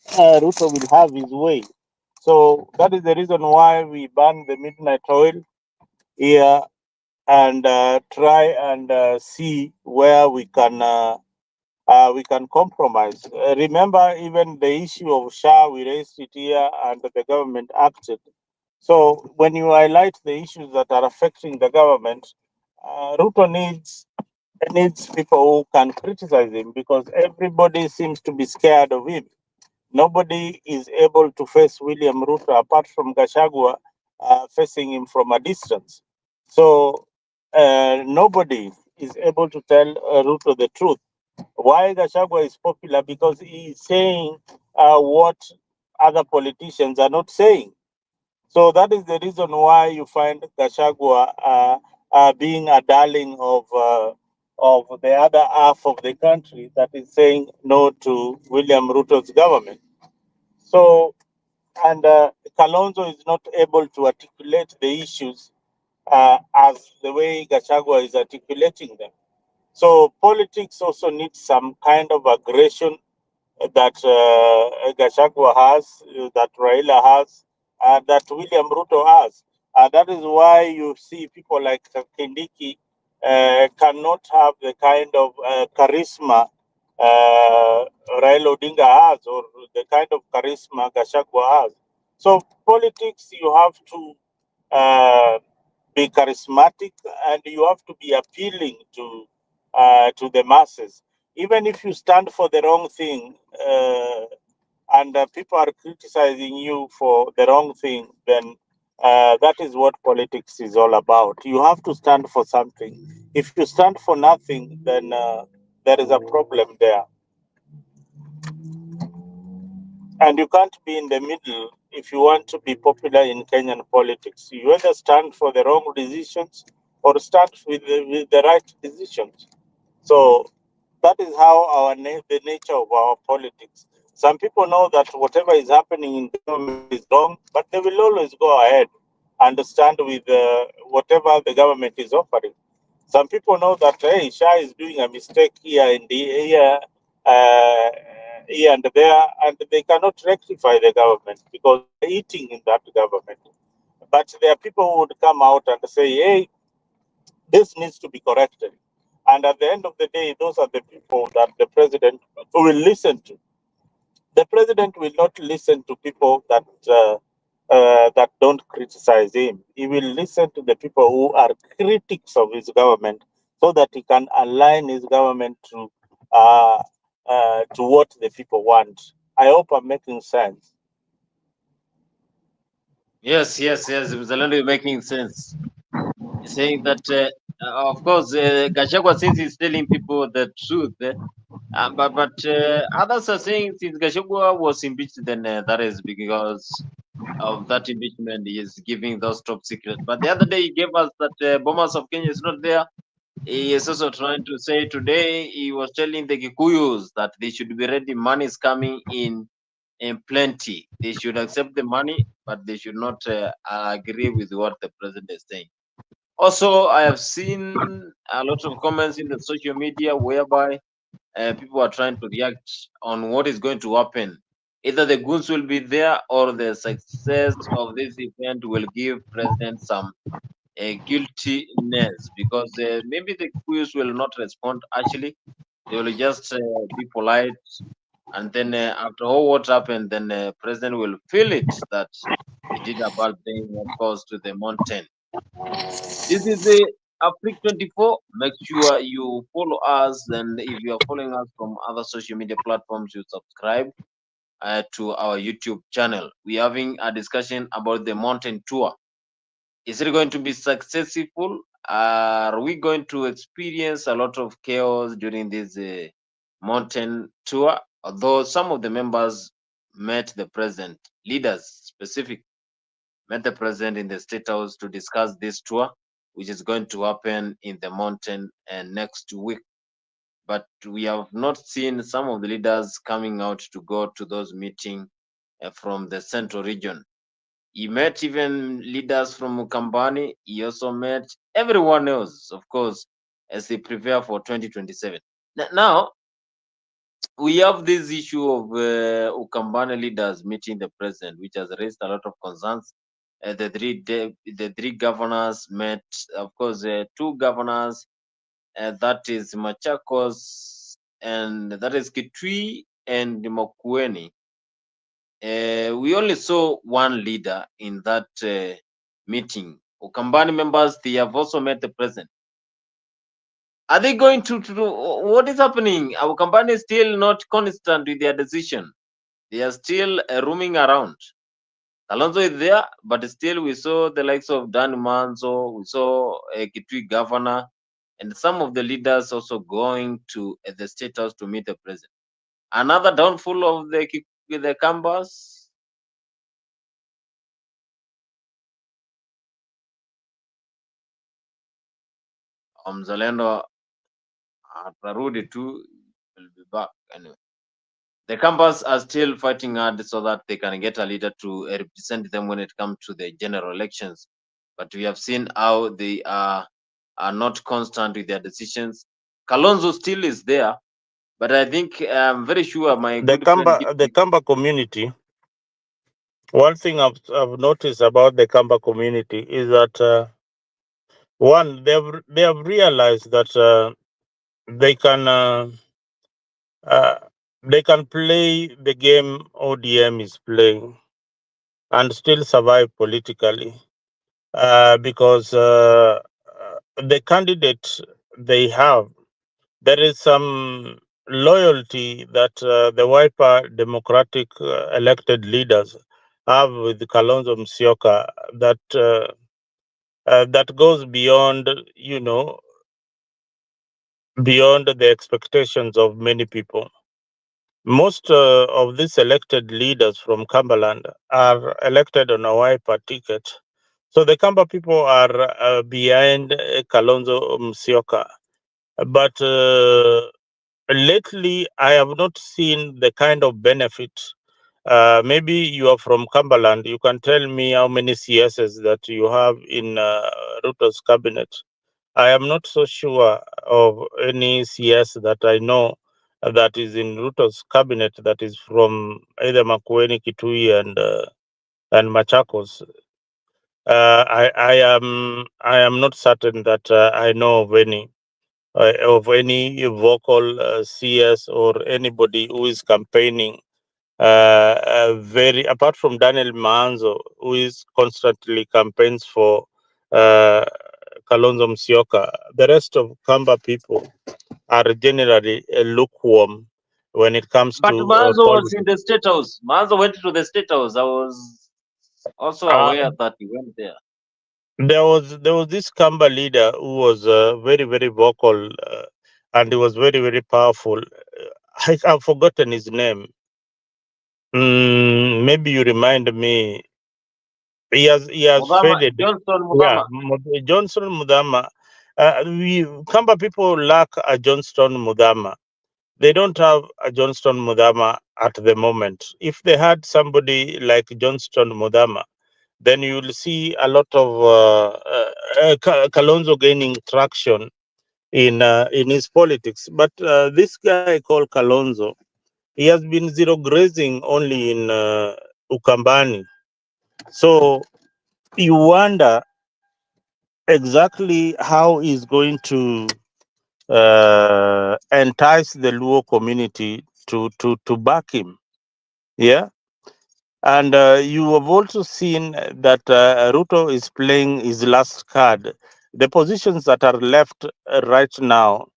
Ruto will have his way. So that is the reason why we ban the midnight oil here and try and see where we can compromise. Remember, even the issue of SHA, we raised it here and the government acted. So when you highlight the issues that are affecting the government, Ruto needs people who can criticize him, because everybody seems to be scared of him. Nobody is able to face William Ruto apart from Gachagua facing him from a distance. So nobody is able to tell Ruto the truth. Why Gachagua is popular? Because he is saying what other politicians are not saying. So that is the reason why you find Gachagua being a darling of the other half of the country that is saying no to William Ruto's government. So, and Kalonzo is not able to articulate the issues as the way Gachagua is articulating them. So politics also needs some kind of aggression that Gachagua has, that Raila has, that William Ruto has. That is why you see people like Kindiki cannot have the kind of charisma Raila Odinga has, or the kind of charisma Gachagua has. So politics, you have to be charismatic, and you have to be appealing to the masses. Even if you stand for the wrong thing and people are criticizing you for the wrong thing, then that is what politics is all about. You have to stand for something. If you stand for nothing, then there is a problem there. And you can't be in the middle if you want to be popular in Kenyan politics. You either stand for the wrong decisions or stand with the right decisions. So that is how the nature of our politics. Some people know that whatever is happening in government is wrong, but they will always go ahead and stand with whatever the government is offering. Some people know that, hey, Shah is doing a mistake here and here and there, and they cannot rectify the government because they're eating in that government. But there are people who would come out and say, hey, this needs to be corrected. And at the end of the day, those are the people that the president will listen to. The president will not listen to people that don't criticize him. He will listen to the people who are critics of his government, so that he can align his government to what the people want. I hope I'm making sense. Yes, Mzalendo, you're making sense. Saying that, of course, Gachagua, since he's telling people the truth, but others are saying since Gachagua was impeached, then that is because of that impeachment he is giving those top secrets. But the other day he gave us that bombers of Kenya is not there. He is also trying to say today he was telling the Kikuyus that they should be ready. Money is coming in plenty. They should accept the money, but they should not agree with what the president is saying. Also, I have seen a lot of comments in the social media whereby people are trying to react on what is going to happen. Either the goods will be there or the success of this event will give president some guiltiness, because maybe the Kuyus will not respond. Actually, they will just be polite, and then after all what happened, then president will feel it that he did a bad thing, of course, to the mountain. This is the Africa 24. Make sure you follow us, and if you are following us from other social media platforms, you subscribe to our YouTube channel. We're having a discussion about the mountain tour. Is it going to be successful? Are we going to experience a lot of chaos during this mountain tour? Although some of the members met the president, leaders specific, met the president in the State House to discuss this tour, which is going to happen in the mountain and next week. But we have not seen some of the leaders coming out to go to those meetings from the central region. He met even leaders from Mukambani. He also met everyone else, of course, as they prepare for 2027. Now, we have this issue of Ukambani leaders meeting the president, which has raised a lot of concerns. The three governors met, of course, two governors, that is Machakos, and that is Kitui and Makueni. We only saw one leader in that meeting. Ukambani members, they have also met the president. Are they going to what is happening? Our company is still not constant with their decision. They are still roaming around. Alonso is there, but still we saw the likes of Dan Manzo, we saw a Kitui governor, and some of the leaders also going to the State House to meet the president. Another downfall of the Kambas. Mzalendo atarudi tu, will be back anyway. The Kambas are still fighting hard so that they can get a leader to represent them when it comes to the general elections. But we have seen how they are not constant with their decisions. Kalonzo still is there, but I think I'm very sure my The good friend. Kamba community. One thing I've noticed about the Kamba community is that one, they have realized that they can play the game ODM is playing and still survive politically, because the candidate they have, there is some loyalty that the Wiper Democratic elected leaders have with Kalonzo Musyoka that goes beyond, beyond the expectations of many people. Most of these elected leaders from Cumberland are elected on a Wiper ticket. So the Kamba people are behind Kalonzo Musyoka. But lately, I have not seen the kind of benefit. Maybe you are from Cumberland. You can tell me how many CSs that you have in Ruto's cabinet. I am not so sure of any CS that I know that is in Ruto's cabinet that is from either Makueni, Kitui, and Machakos. I am not certain that I know of any vocal CS or anybody who is campaigning very apart from Daniel Manzo, who is constantly campaigns for Kalonzo Musyoka. The rest of Kamba people are generally lukewarm when it comes But to Manzo was in politics. the State House. Manzo went to the State House. I was also Uh, aware that he went there. there was this Kamba leader who was very vocal and he was very powerful. I've forgotten his name. Maybe you remind me. He has Mudama, faded. Johnson Yeah, Mudama. Johnson Mudama. We Kamba people lack a Johnston Mudama. They don't have a Johnston Mudama at the moment. If they had somebody like Johnston Mudama, then you will see a lot of Kalonzo gaining traction in his politics. But this guy called Kalonzo, he has been zero grazing only in Ukambani. So you wonder exactly how he's going to entice the Luo community to back him. Yeah. And you have also seen that Ruto is playing his last card. The positions that are left right now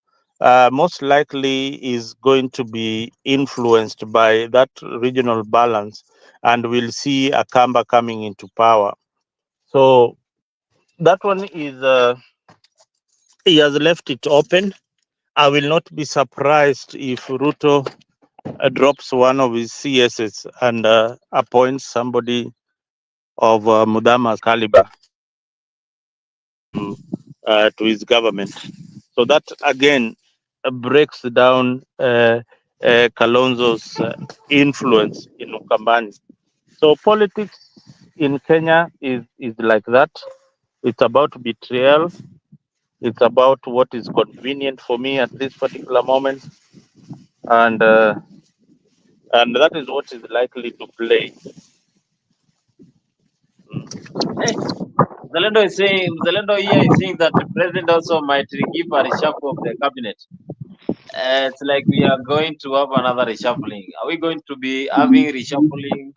most likely is going to be influenced by that regional balance, and we'll see a Kamba coming into power. So that one he has left it open. I will not be surprised if Ruto drops one of his CSs and appoints somebody of Mudama's caliber to his government. So that again breaks down Kalonzo's influence in Ukambani. So politics in Kenya is like that. It's about betrayal. It's about what is convenient for me at this particular moment, and that is what is likely to play. Hey, Zalendo here is saying that the president also might give a reshuffle of the cabinet. It's like we are going to have another reshuffling. Are we going to be having reshuffling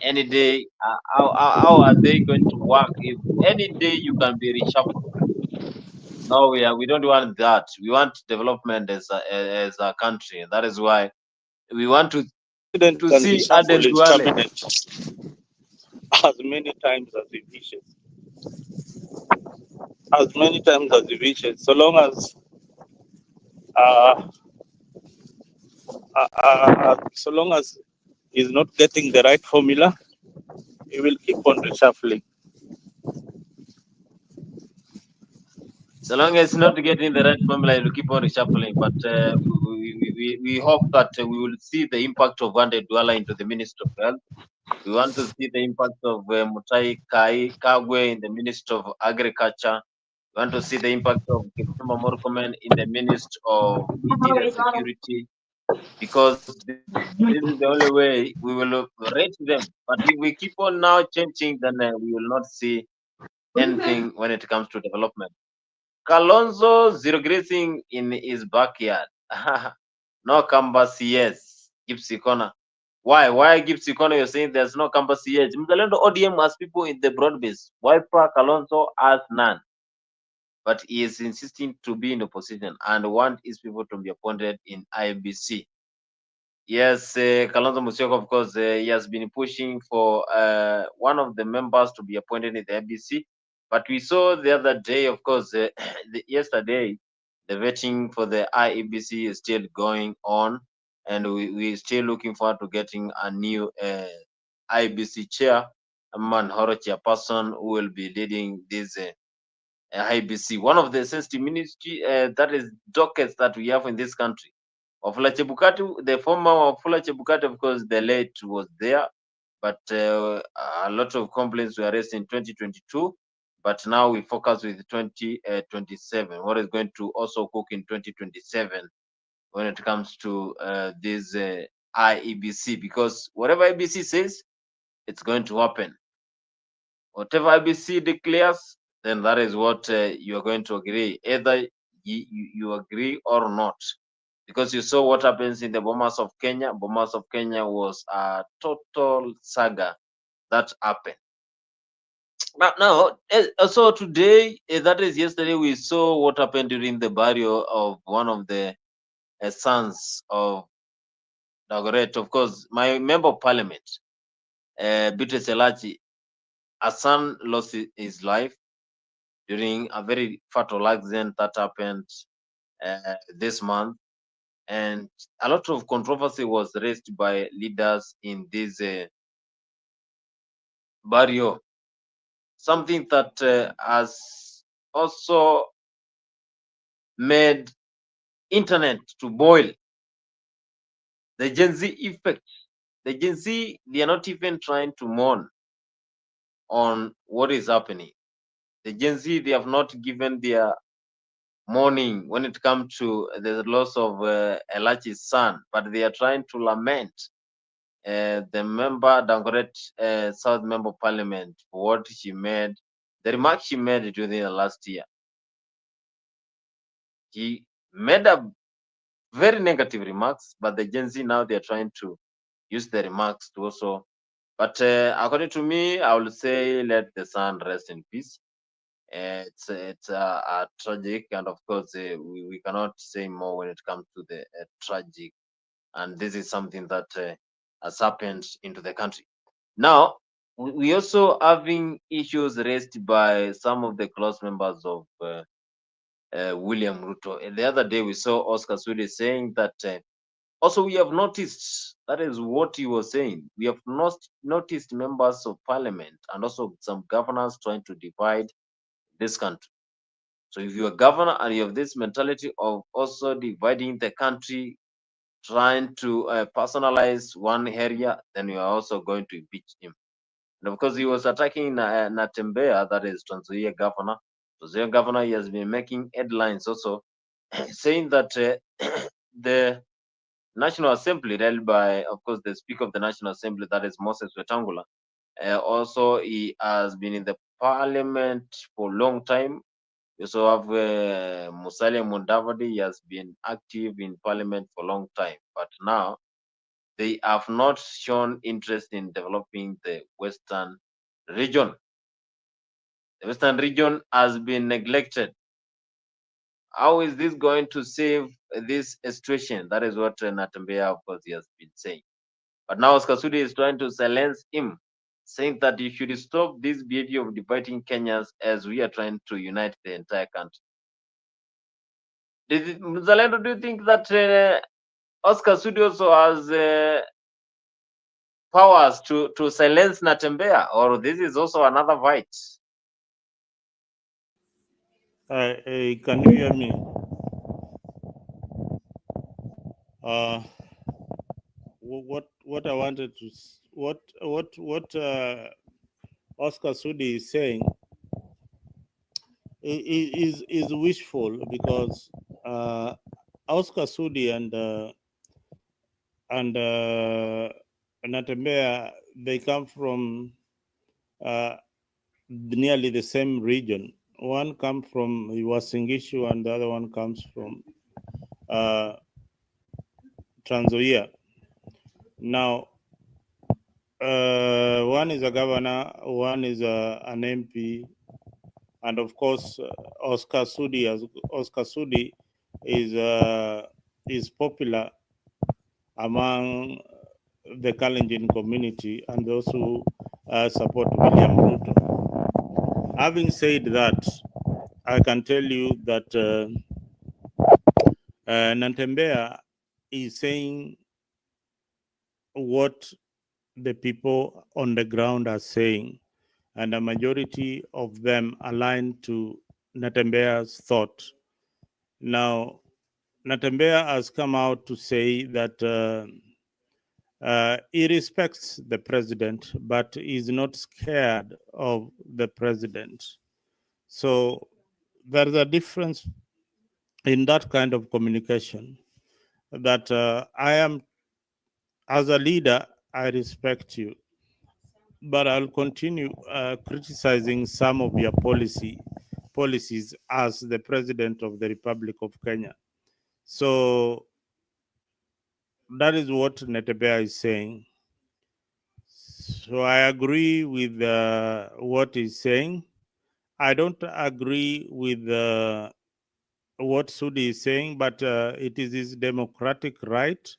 any day? How are they going to work if any day you can be reshuffled? No, we don't want that. We want development as a country. That is why we want President to can see reshuffle Aden his Duale. cabinet as many times as he wishes. As many times as he wishes, so long as uh, he's not getting the right formula, he will keep on reshuffling. So long as not getting the right formula, it will keep on reshuffling. But we hope that we will see the impact of Wande Dwala into the Ministry of Health. We want to see the impact of Mutai Kagwe in the Ministry of Agriculture. We want to see the impact of Kipchumba Murkomen in the Ministry of Interior Security, because this is the only way we will rate them. But if we keep on now changing, then we will not see anything when it comes to development. Kalonzo zero grazing in his backyard. No canvas, yes. Gypsy corner. Why? Why Gypsy corner? You're saying there's no canvas, yes. Mzalendo ODM has people in the broad base. Why Kalonzo has none? But he is insisting to be in opposition and want his people to be appointed in IBC. Yes, Kalonzo Musyoka, of course, he has been pushing for one of the members to be appointed in the IBC. But we saw the other day, of course, yesterday, the vetting for the IEBC is still going on, and we're still looking forward to getting a new IBC chair, a Manhoro chairperson who will be leading this IBC. One of the sensitive ministry that is dockets that we have in this country. Wafula Chebukati, the former Wafula Chebukati, of course, the late was there, but a lot of complaints were raised in 2022. But now we focus with 2027. What is going to also cook in 2027 when it comes to this IEBC? Because whatever IEBC says, it's going to happen. Whatever IEBC declares, then that is what you are going to agree. Either you agree or not, because you saw what happens in the Bomas of Kenya. Bomas of Kenya was a total saga that happened. Now, also today, that is yesterday, we saw what happened during the burial of one of the sons of Dagoret. Of course, my member of parliament, Beatrice Elachi, a son lost his life during a very fatal accident that happened this month. And a lot of controversy was raised by leaders in this barrio. Something that has also made internet to boil. The Gen Z effect. The Gen Z, they are not even trying to mourn on what is happening. The Gen Z, they have not given their mourning when it comes to the loss of Elachi's son, but they are trying to lament the member, Dangoret South Member of Parliament, for what she made, the remarks she made during the last year. He made a very negative remarks, but the Gen Z now they're trying to use the remarks to also. But according to me, I will say let the son rest in peace. It's a tragic, and of course we cannot say more when it comes to the tragic, and this is something that has happened into the country. Now we also having issues raised by some of the close members of William Ruto. And the other day we saw Oscar Sudi saying that also we have noticed, that is what he was saying, we have not noticed members of parliament and also some governors trying to divide this country. So if you're a governor and you have this mentality of also dividing the country, trying to personalize one area, then you are also going to impeach him. And of course, he was attacking Natembea, that is Trans Nzoia governor. Trans Nzoia governor, he has been making headlines also, saying that the National Assembly, led by, of course, the Speaker of the National Assembly, that is Moses Wetangula, also he has been in the parliament for a long time. We also have Musalia Mudavadi. He has been active in parliament for a long time, but now they have not shown interest in developing the Western region. The Western region has been neglected. How is this going to save this situation? That is what Natembea, of course, he has been saying. But now Oscar Sudi is trying to silence him, saying that you should stop this behavior of dividing Kenyans as we are trying to unite the entire country. Zalendo, do you think that Oscar Sudi also has powers to silence Natembea, or this is also another fight? Can you hear me? What I wanted to what Oscar Sudi is saying is wishful, because Oscar Sudi and Natembea, they come from nearly the same region. One comes from Uasin Gishu and the other one comes from Trans Nzoia. Now, one is a governor, one is an MP, and of course, Oscar Sudi is popular among the Kalenjin community and those who support William Ruto. Having said that, I can tell you that Natembea is saying what the people on the ground are saying, and a majority of them align to Natembea's thought. Now, Natembea has come out to say that he respects the president, but is not scared of the president. So there's a difference in that kind of communication, that I am, as a leader, I respect you, but I'll continue criticizing some of your policies as the president of the Republic of Kenya. So that is what Natembea is saying. So I agree with what he's saying. I don't agree with what Sudi is saying, but it is his democratic right.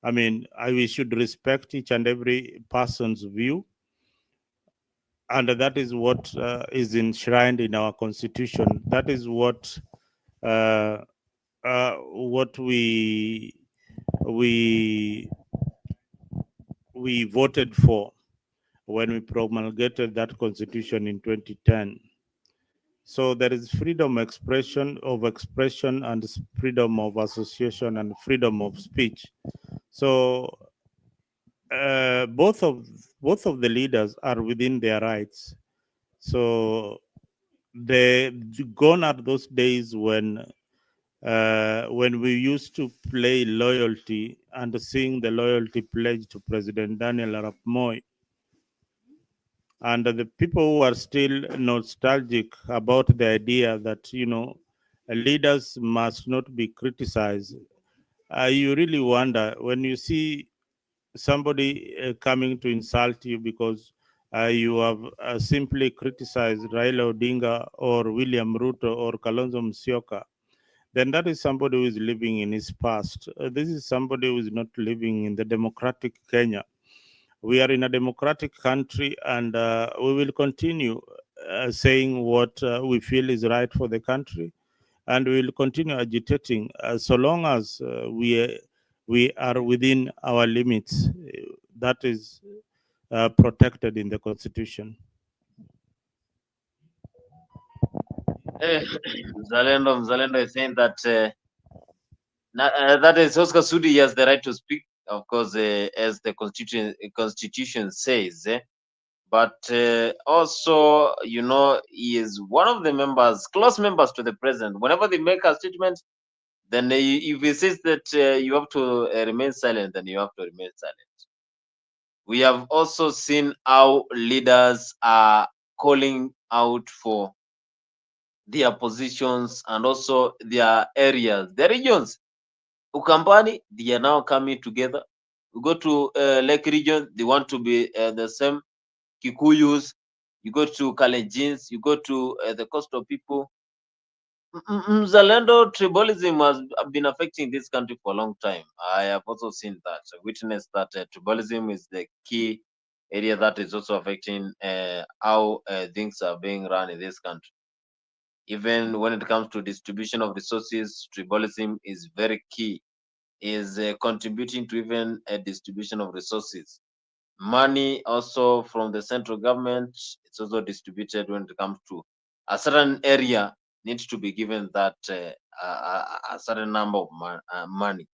We should respect each and every person's view. And that is what is enshrined in our constitution. That is what we voted for when we promulgated that constitution in 2010. So there is freedom of expression and freedom of association and freedom of speech. So both of the leaders are within their rights. So gone are those days when we used to play loyalty and sing the loyalty pledge to President Daniel Arap Moi. And the people who are still nostalgic about the idea that, leaders must not be criticized, you really wonder when you see somebody coming to insult you because you have simply criticized Raila Odinga or William Ruto or Kalonzo Musyoka. Then that is somebody who is living in his past. This is somebody who is not living in the democratic Kenya. We are in a democratic country, and we will continue saying what we feel is right for the country. and we will continue agitating so long as we are within our limits. That is protected in the Constitution. Zalendo is saying that that is Oscar Sudi has the right to speak, of course, as the constitution says. But also, you know, he is one of the members, close members to the president. Whenever they make a statement, then if he says that you have to remain silent, then you have to remain silent. We have also seen how leaders are calling out for their positions and also their areas, their regions. Ukambani, they are now coming together. We go to Lake region, they want to be the same. Kikuyus, you go to Kalenjins, you go to the coastal people. Mzalendo tribalism has been affecting this country for a long time. I have also seen that, witnessed that tribalism is the key area that is also affecting how things are being run in this country. Even when it comes to distribution of resources, tribalism is very key, is contributing to even a distribution of resources. Money also from the central government, it's also distributed when it comes to a certain area needs to be given that a certain number of money.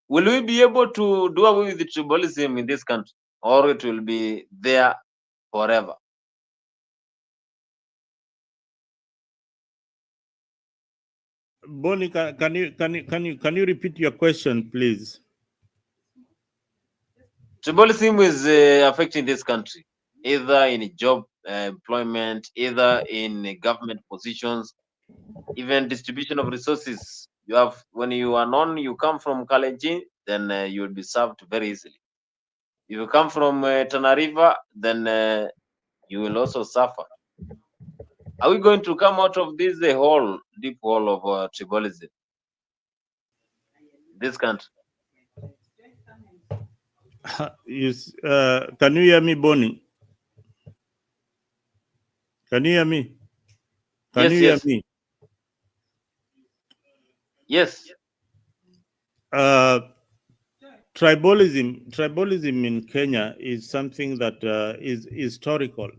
Will we be able to do away with the tribalism in this country, or it will be there forever? Bonnie, can you repeat your question, please? Tribalism is affecting this country, either in job employment, either in government positions, even distribution of resources. You have, when you are known, you come from Kalenjin, then you will be served very easily. If you come from Tana River, then you will also suffer. Are we going to come out of this hole, deep hole of tribalism? This country. Can you hear me, Bonnie? Can you hear me? Can you hear me? Yes. Tribalism in Kenya is something that is historical.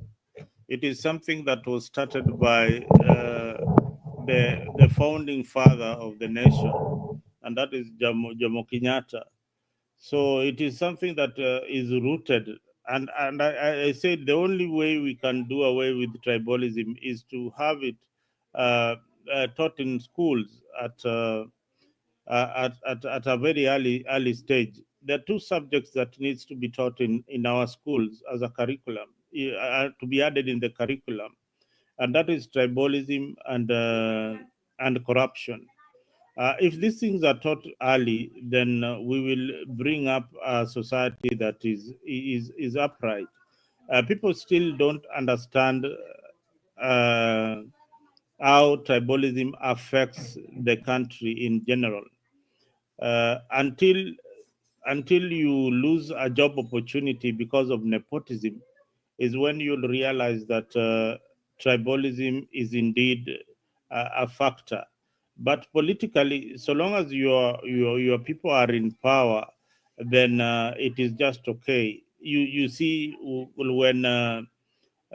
It is something that was started by the founding father of the nation, and that is Jomo Kenyatta. So it is something that is rooted. And I said the only way we can do away with tribalism is to have it taught in schools at a very early stage. There are two subjects that needs to be taught in our schools as a curriculum, to be added in the curriculum, and that is tribalism and corruption. If these things are taught early, then we will bring up a society that is upright. People still don't understand how tribalism affects the country in general. Until you lose a job opportunity because of nepotism, is when you'll realize that tribalism is indeed a factor. But politically, so long as your people are in power, then it is just okay. You see, when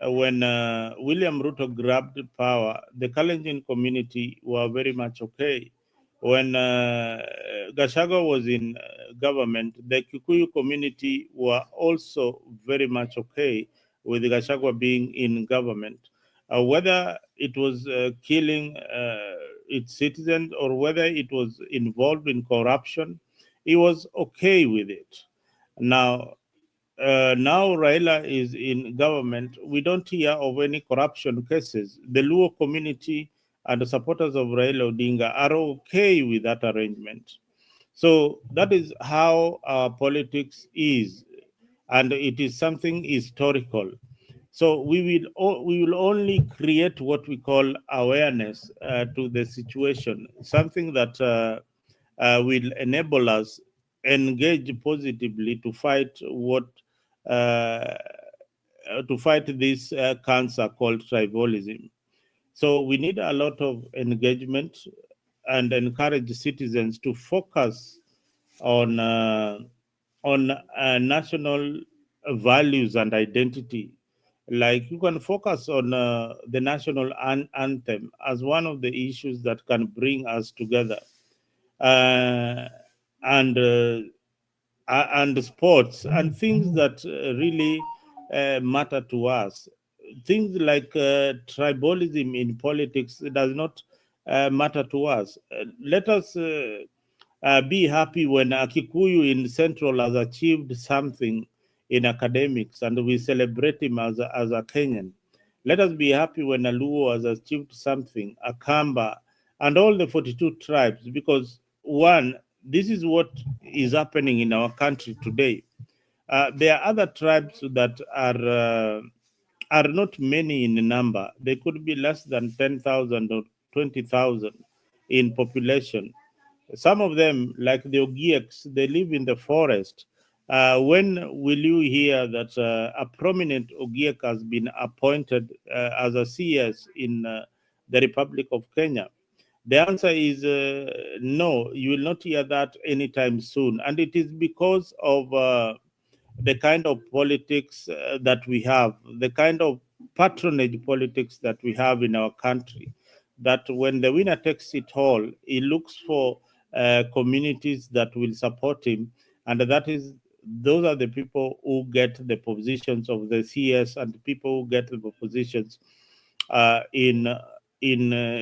William Ruto grabbed power, the Kalenjin community were very much okay. When Gachagua was in government, the Kikuyu community were also very much okay with Gachagua being in government. Whether it was killing its citizens or whether it was involved in corruption, he was okay with it. Now Raila is in government, we don't hear of any corruption cases. The Luo community and the supporters of Raila Odinga are okay with that arrangement. So that is how our politics is, and it is something historical. So we will only create what we call awareness to the situation, something that will enable us engage positively to fight this cancer called tribalism. So we need a lot of engagement and encourage citizens to focus on national values and identity. Like you can focus on the national anthem as one of the issues that can bring us together, uh, and sports and things that really matter to us. Things like tribalism in politics does not matter to us. Let us be happy when a Kikuyu in Central has achieved something in academics and we celebrate him as a Kenyan. Let us be happy when a Luo has achieved something, a Kamba, and all the 42 tribes, because one, this is what is happening in our country today. There are other tribes that are not many in number. They could be less than 10,000 or 20,000 in population. Some of them, like the Ogieks, they live in the forest. When will you hear that a prominent Ogiek has been appointed as a CS in the Republic of Kenya? The answer is no, you will not hear that anytime soon. And it is because of the kind of politics that we have, the kind of patronage politics that we have in our country, that when the winner takes it all, he looks for communities that will support him. And those are the people who get the positions of the CS and the people who get the positions in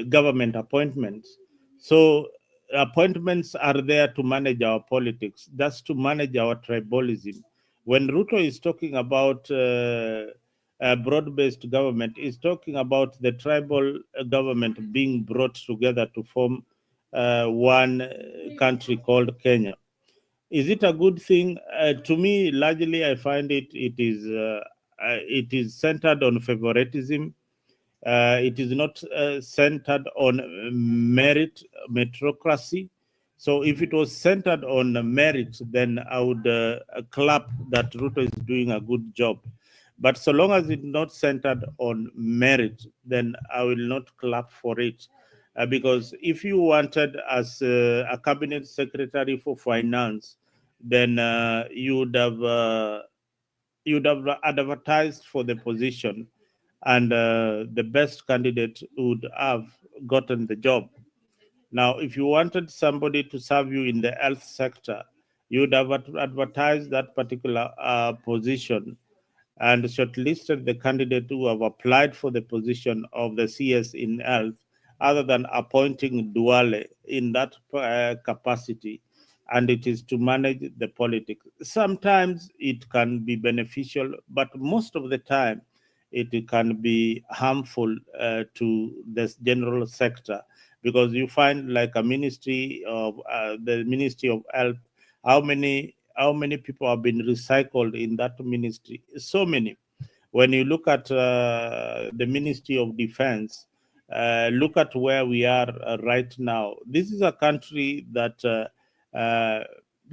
government appointments. So appointments are there to manage our politics. That's to manage our tribalism. When Ruto is talking about broad-based government, he's talking about the tribal government being brought together to form one country called Kenya. Is it a good thing? To me, largely, I find it is centered on favoritism. It is not centered on merit, meritocracy. So if it was centered on merit, then I would clap that Ruto is doing a good job. But so long as it's not centered on merit, then I will not clap for it. Because if you wanted as a cabinet secretary for finance, then you would have advertised for the position, and the best candidate would have gotten the job. Now, if you wanted somebody to serve you in the health sector, you would have advertised that particular position and shortlisted the candidate who have applied for the position of the CS in health, other than appointing Duale in that capacity. And it is to manage the politics. Sometimes it can be beneficial, but most of the time it can be harmful to the general sector, because you find like a ministry of the Ministry of Health, how many people have been recycled in that ministry? So many. When you look at the Ministry of Defense, look at where we are right now. This is a country that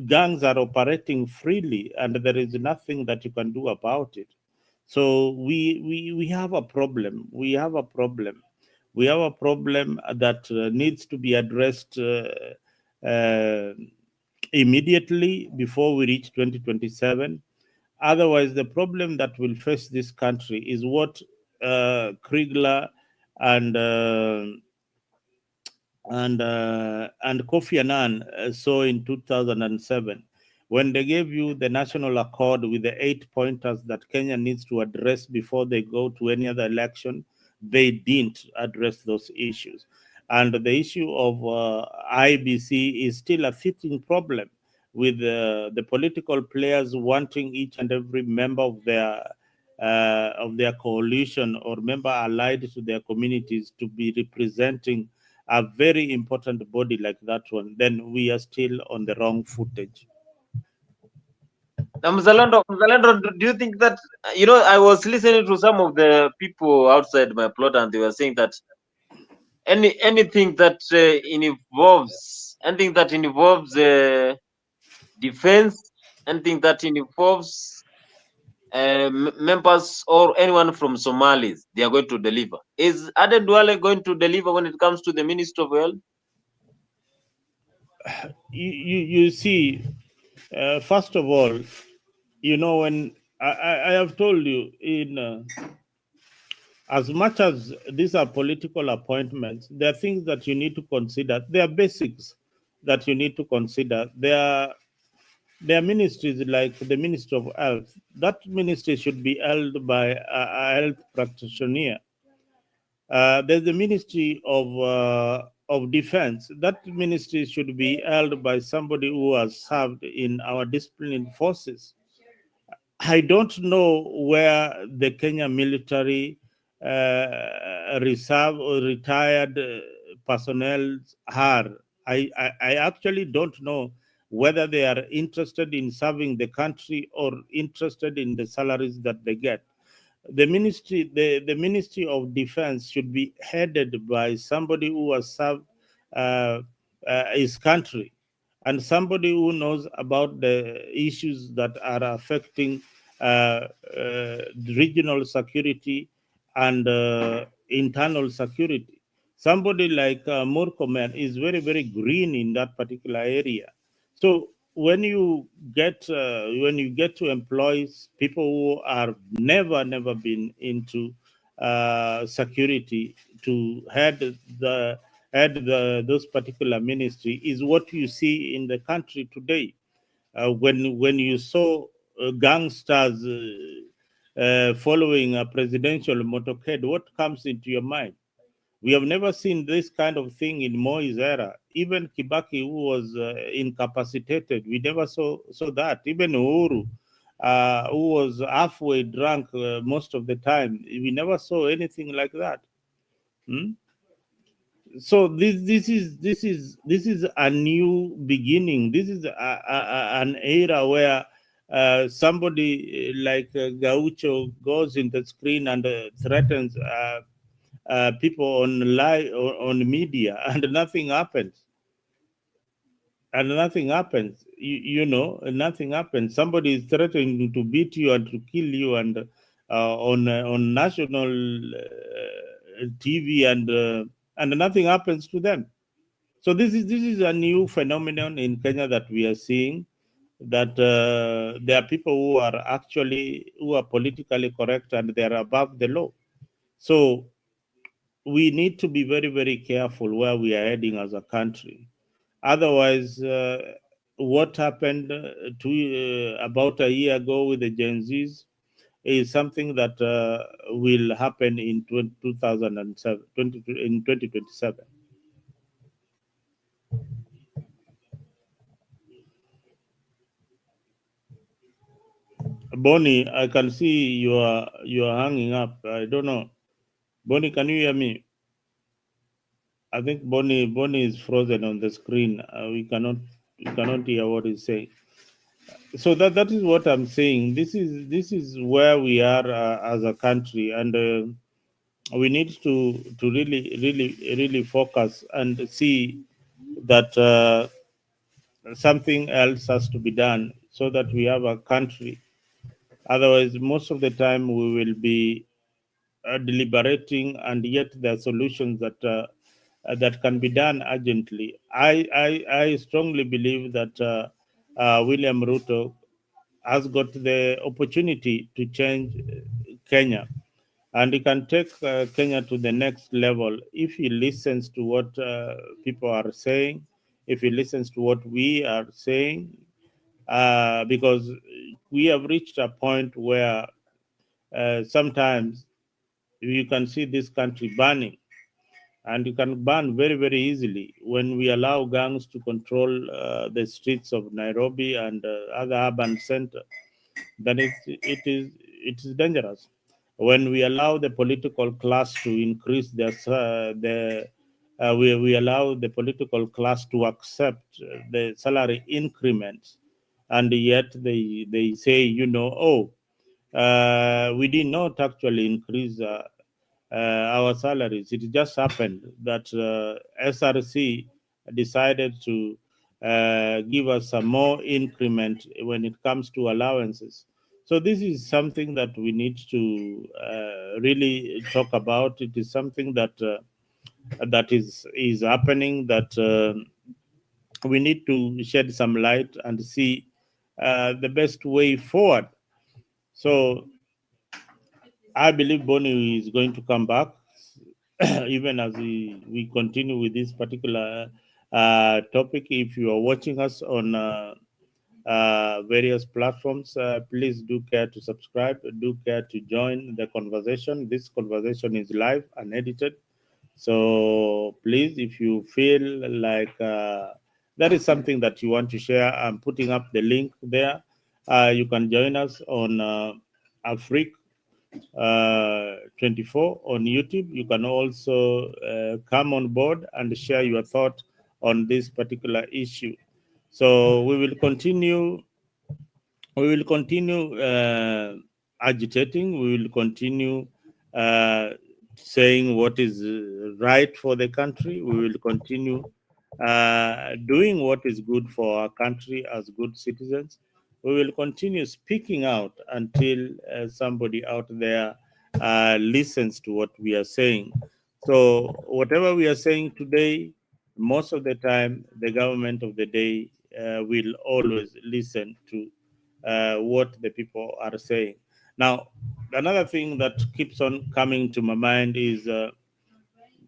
gangs are operating freely, and there is nothing that you can do about it. So we have a problem. We have a problem that needs to be addressed immediately before we reach 2027. Otherwise, the problem that will face this country is what Kriegler and Kofi Annan saw in 2007, when they gave you the national accord with the 8 pointers that Kenya needs to address before they go to any other election. They didn't address those issues. And the issue of IBC is still a fitting problem, with the political players wanting each and every member of their coalition or member allied to their communities to be representing a very important body like that one. Then we are still on the wrong footage. Now, Mzalendo, do you think that, I was listening to some of the people outside my plot, and they were saying that anything that involves defense, anything that involves members or anyone from Somalis, they are going to deliver. Is Aden Duale going to deliver when it comes to the Ministry of Health? You see, first of all, when I have told you, as much as these are political appointments, there are things that you need to consider. There are basics that you need to consider. There are ministries like the Ministry of Health. That ministry should be held by a health practitioner. There's the Ministry of Defense. That ministry should be held by somebody who has served in our disciplined forces. I don't know where the Kenya military reserve or retired personnel are. I actually don't know whether they are interested in serving the country or interested in the salaries that they get. The Ministry of Defense should be headed by somebody who has served uh, his country and somebody who knows about the issues that are affecting regional security and internal security. Somebody like Murkomen is very, very green in that particular area. So when you get to employ people who are never been into security to head those particular ministry is what you see in the country today. When you saw gangsters following a presidential motorcade, what comes into your mind? We have never seen this kind of thing in Moi's era. Even Kibaki, who was incapacitated, we never saw that. Even Uhuru, who was halfway drunk most of the time, we never saw anything like that. Hmm? So this is a new beginning. This is an era where somebody like Gaucho goes in the screen and threatens people on media, and nothing happens. And nothing happens. Nothing happens. Somebody is threatening to beat you and to kill you, and on national TV, and nothing happens to them. So this is a new phenomenon in Kenya that we are seeing, that there are people who are politically correct and they are above the law. So we need to be very, very careful where we are heading as a country. Otherwise, what happened about a year ago with the Gen Zs is something that will happen in 2027. Bonnie, I can see you are hanging up. I don't know. Bonnie, can you hear me? I think Bonnie is frozen on the screen. We cannot hear what he's saying. So that is what I'm saying. This is where we are as a country, and we need to really focus and see that something else has to be done so that we have a country. Otherwise, most of the time we will be deliberating, and yet there are solutions that can be done urgently. I strongly believe that William Ruto has got the opportunity to change Kenya, and he can take Kenya to the next level if he listens to what people are saying, if he listens to what we are saying, because we have reached a point where sometimes you can see this country burning, and you can burn very, very easily when we allow gangs to control the streets of Nairobi and other urban centers. Then it is dangerous. When we allow the political class to increase we allow the political class to accept the salary increments, and yet they say, we did not actually increase our salaries. It just happened that SRC decided to give us some more increment when it comes to allowances. So this is something that we need to really talk about. It is something that that is happening, that we need to shed some light and see the best way forward. So I believe Boni is going to come back, even as we continue with this particular topic. If you are watching us on various platforms, please do care to subscribe, do care to join the conversation. This conversation is live and edited. So please, if you feel like that is something that you want to share, I'm putting up the link there. You can join us on Afrique 24 on YouTube. You can also come on board and share your thought on this particular issue. So we will continue. We will continue agitating. We will continue saying what is right for the country. We will continue doing what is good for our country as good citizens. We will continue speaking out until somebody out there listens to what we are saying. So, whatever we are saying today, most of the time, the government of the day will always listen to what the people are saying. Now, another thing that keeps on coming to my mind is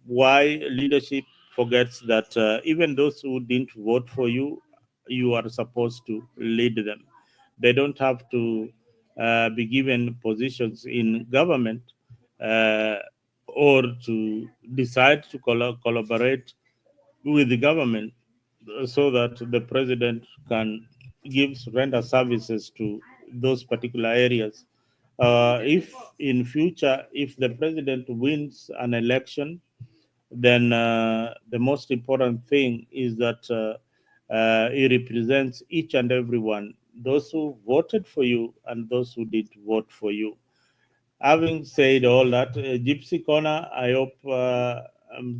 why leadership forgets that even those who didn't vote for you, you are supposed to lead them. They don't have to be given positions in government uh, or to decide to collaborate with the government so that the president can render services to those particular areas. If in future, if the president wins an election, then the most important thing is that he represents each and everyone, those who voted for you and those who did vote for you. Having said all that, Gypsy Corner, I hope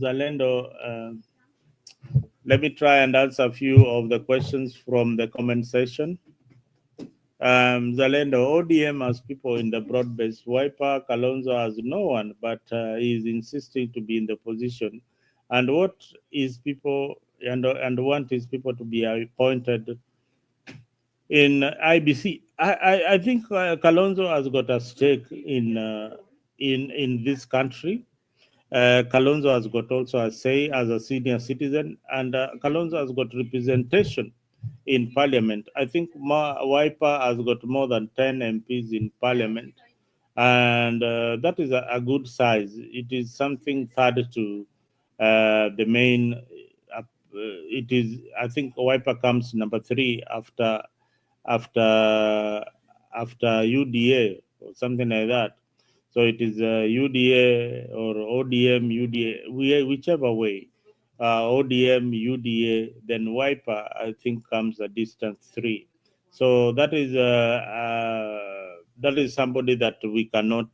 Zalendo, let me try and answer a few of the questions from the comment section. Zalendo, ODM has people in the broad-based. Wiper Kalonzo has no one, but he is insisting to be in the position. And what is people and want is people to be appointed in IBC. I think Kalonzo has got a stake in this country. Kalonzo has got also a say as a senior citizen, and Kalonzo has got representation in parliament. I think Wiper has got more than 10 MPs in parliament, and that is a good size. It is something third to the main. It is, I think, Wiper comes number 3 after UDA or something like that. So it is UDA or ODM, UDA, whichever way. ODM, UDA, then Wiper, I think, comes a distant 3. So that is somebody that we cannot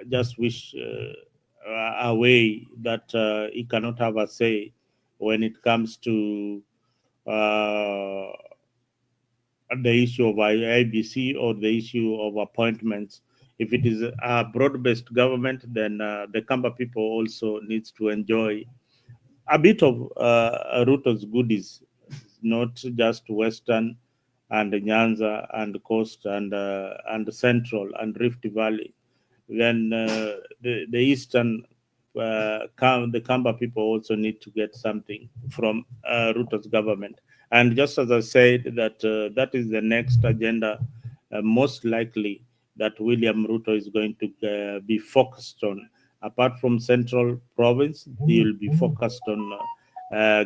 just wish away, that he cannot have a say when it comes to the issue of IBC or the issue of appointments. If it is a broad-based government, then the Kamba people also needs to enjoy a bit of Ruto's goodies, not just Western and Nyanza and Coast and Central and Rift Valley. Then the Eastern, the Kamba people also need to get something from Ruto's government. And just as I said, that is the next agenda, most likely that William Ruto is going to be focused on. Apart from Central Province, he will be focused on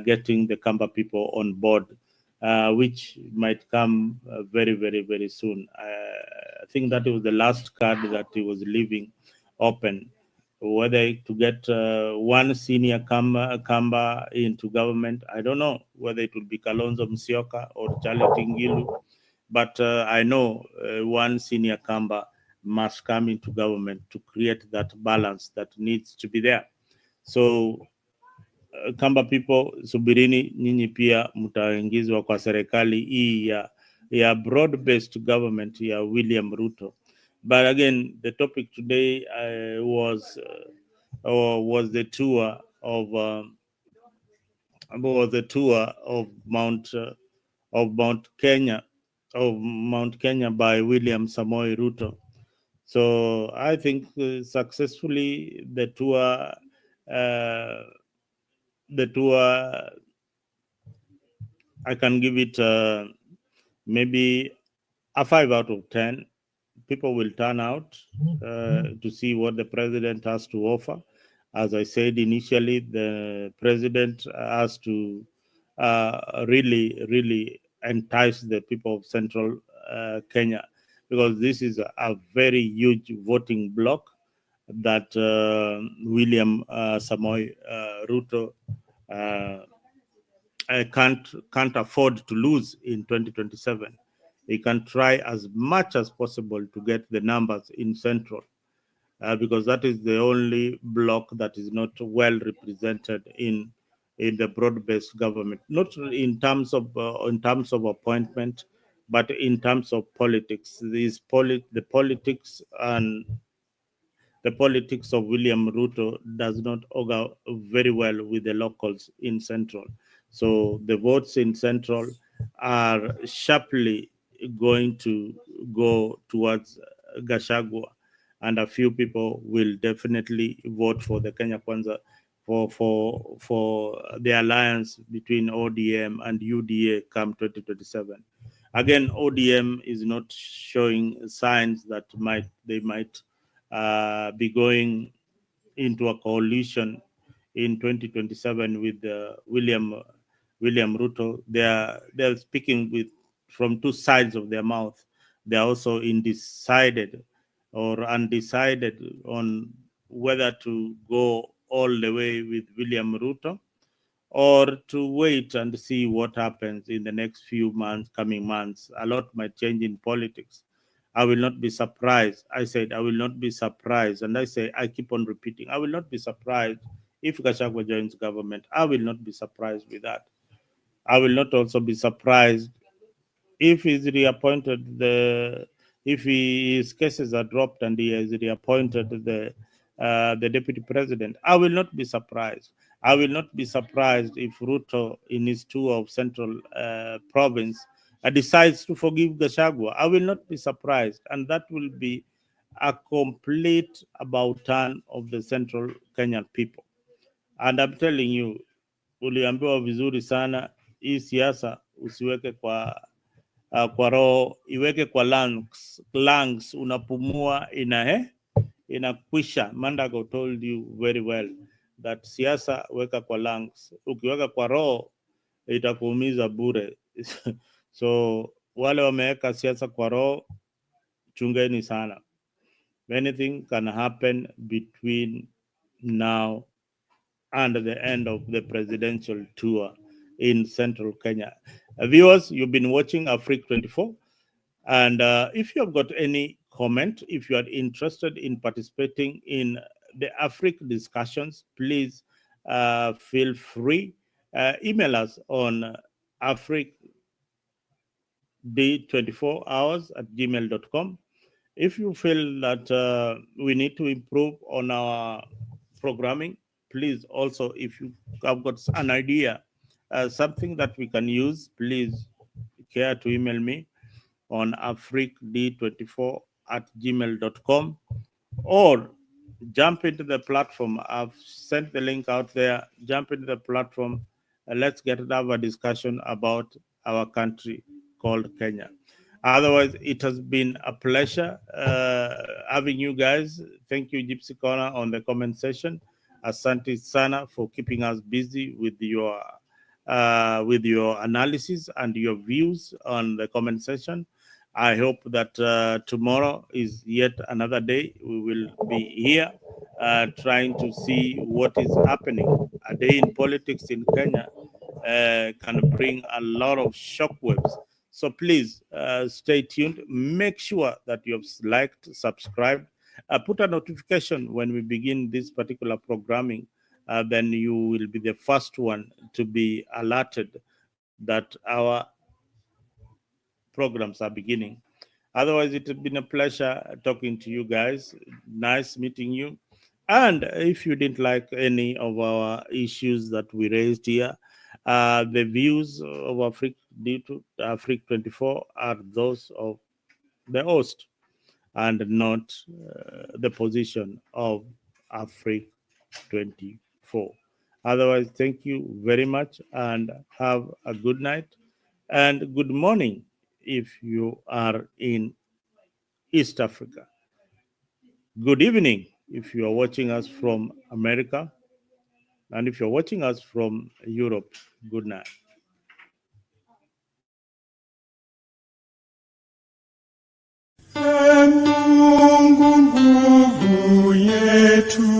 getting the Kamba people on board, which might come very, very, very soon. I think that was the last card that he was leaving open. Whether to get one senior Kamba into government, I don't know whether it will be Kalonzo Musyoka or Charlie Tingilu, but I know one senior Kamba must come into government to create that balance that needs to be there. So Kamba people, subirini, nyinyi pia mtaingizwa kwa serikali hii ya broad-based government, William Ruto. But again, the topic today was the tour of Mount Kenya, by William Samoei Ruto. So I think successfully the tour I can give it maybe a 5 out of 10. People will turn out to see what the president has to offer. As I said initially, the president has to really entice the people of central Kenya, because this is a very huge voting bloc that William Samoei Ruto can't afford to lose in 2027. He can try as much as possible to get the numbers in central, because that is the only bloc that is not well represented in the broad-based government, not in terms of appointment, but in terms of politics. The politics and the politics of William Ruto does not augur very well with the locals in Central. So the votes in Central are sharply going to go towards Gachagua, and a few people will definitely vote for the Kenya Kwanza, for the alliance between ODM and UDA come 2027. Again, ODM is not showing signs that they might be going into a coalition in 2027 with William Ruto. They're speaking from two sides of their mouth. They're also undecided on whether to go all the way with William Ruto or to wait and see what happens in the next coming months. A lot might change in politics. I will not be surprised. I said, I will not be surprised. And I keep on repeating, I will not be surprised if Gachagua joins government. I will not be surprised with that. I will not also be surprised if he's reappointed, if his cases are dropped and he is reappointed the deputy president. I will not be surprised. I will not be surprised if Ruto, in his tour of central province, decides to forgive Gachagua. I will not be surprised, and that will be a complete about turn of the central Kenyan people. And I'm telling you, uliambiwa vizuri sana, hii siasa usiweke kwa roho, iweke kwa lungs, unapumua inakwisha. Mandago told you very well that siasa weka kwa lungs, ukiweka kwa roho itakuumiza bure. So wale wameweka siasa kwa roho, chungeni sana. Anything can happen between now and the end of the presidential tour in central Kenya. Viewers, you've been watching Afrique 24. And if you have got any comment, if you are interested in participating in the Afrique discussions, please feel free. Email us on afriqued24hours@gmail.com. If you feel that we need to improve on our programming, please also, if you have got an idea, something that we can use, please care to email me on afriqued24@gmail.com, or jump into the platform. I've sent the link out there. Jump into the platform and let's have a discussion about our country called Kenya. Otherwise, it has been a pleasure having you guys. Thank you, Gypsy Corner, on the comment section. Asante sana for keeping us busy with your analysis and your views on the comment section. I hope that tomorrow is yet another day. We will be here trying to see what is happening. A day in politics in Kenya can bring a lot of shockwaves. So please stay tuned. Make sure that you have liked, subscribed, put a notification when we begin this particular programming. Then you will be the first one to be alerted that our programs are beginning. Otherwise, it has been a pleasure talking to you guys. Nice meeting you. And if you didn't like any of our issues that we raised here, the views of Afrique due to Afrique 24 are those of the host and not the position of Afrique 24. Otherwise, thank you very much and have a good night and good morning if you are in East Africa. Good evening if you are watching us from America, and if you're watching us from Europe, good night. Mungu nguvu yetu.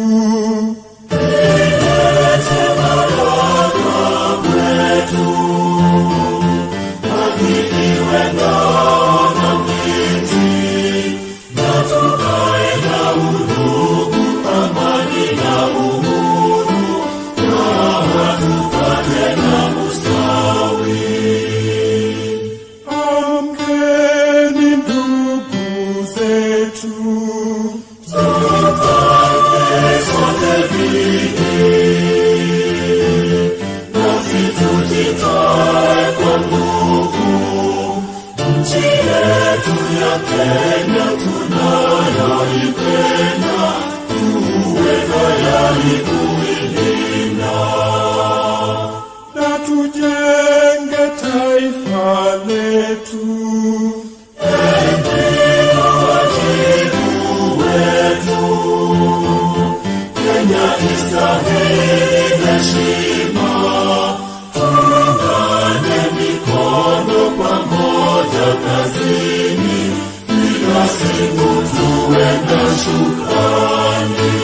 Kenya tunayoipenda, tuwe tayari kuilinda na tujenge taifa letu. Ndio wajibu wetu. Kenya istahili heshima, tuungane mikono pamoja kazini. Siku tuwe na shukrani.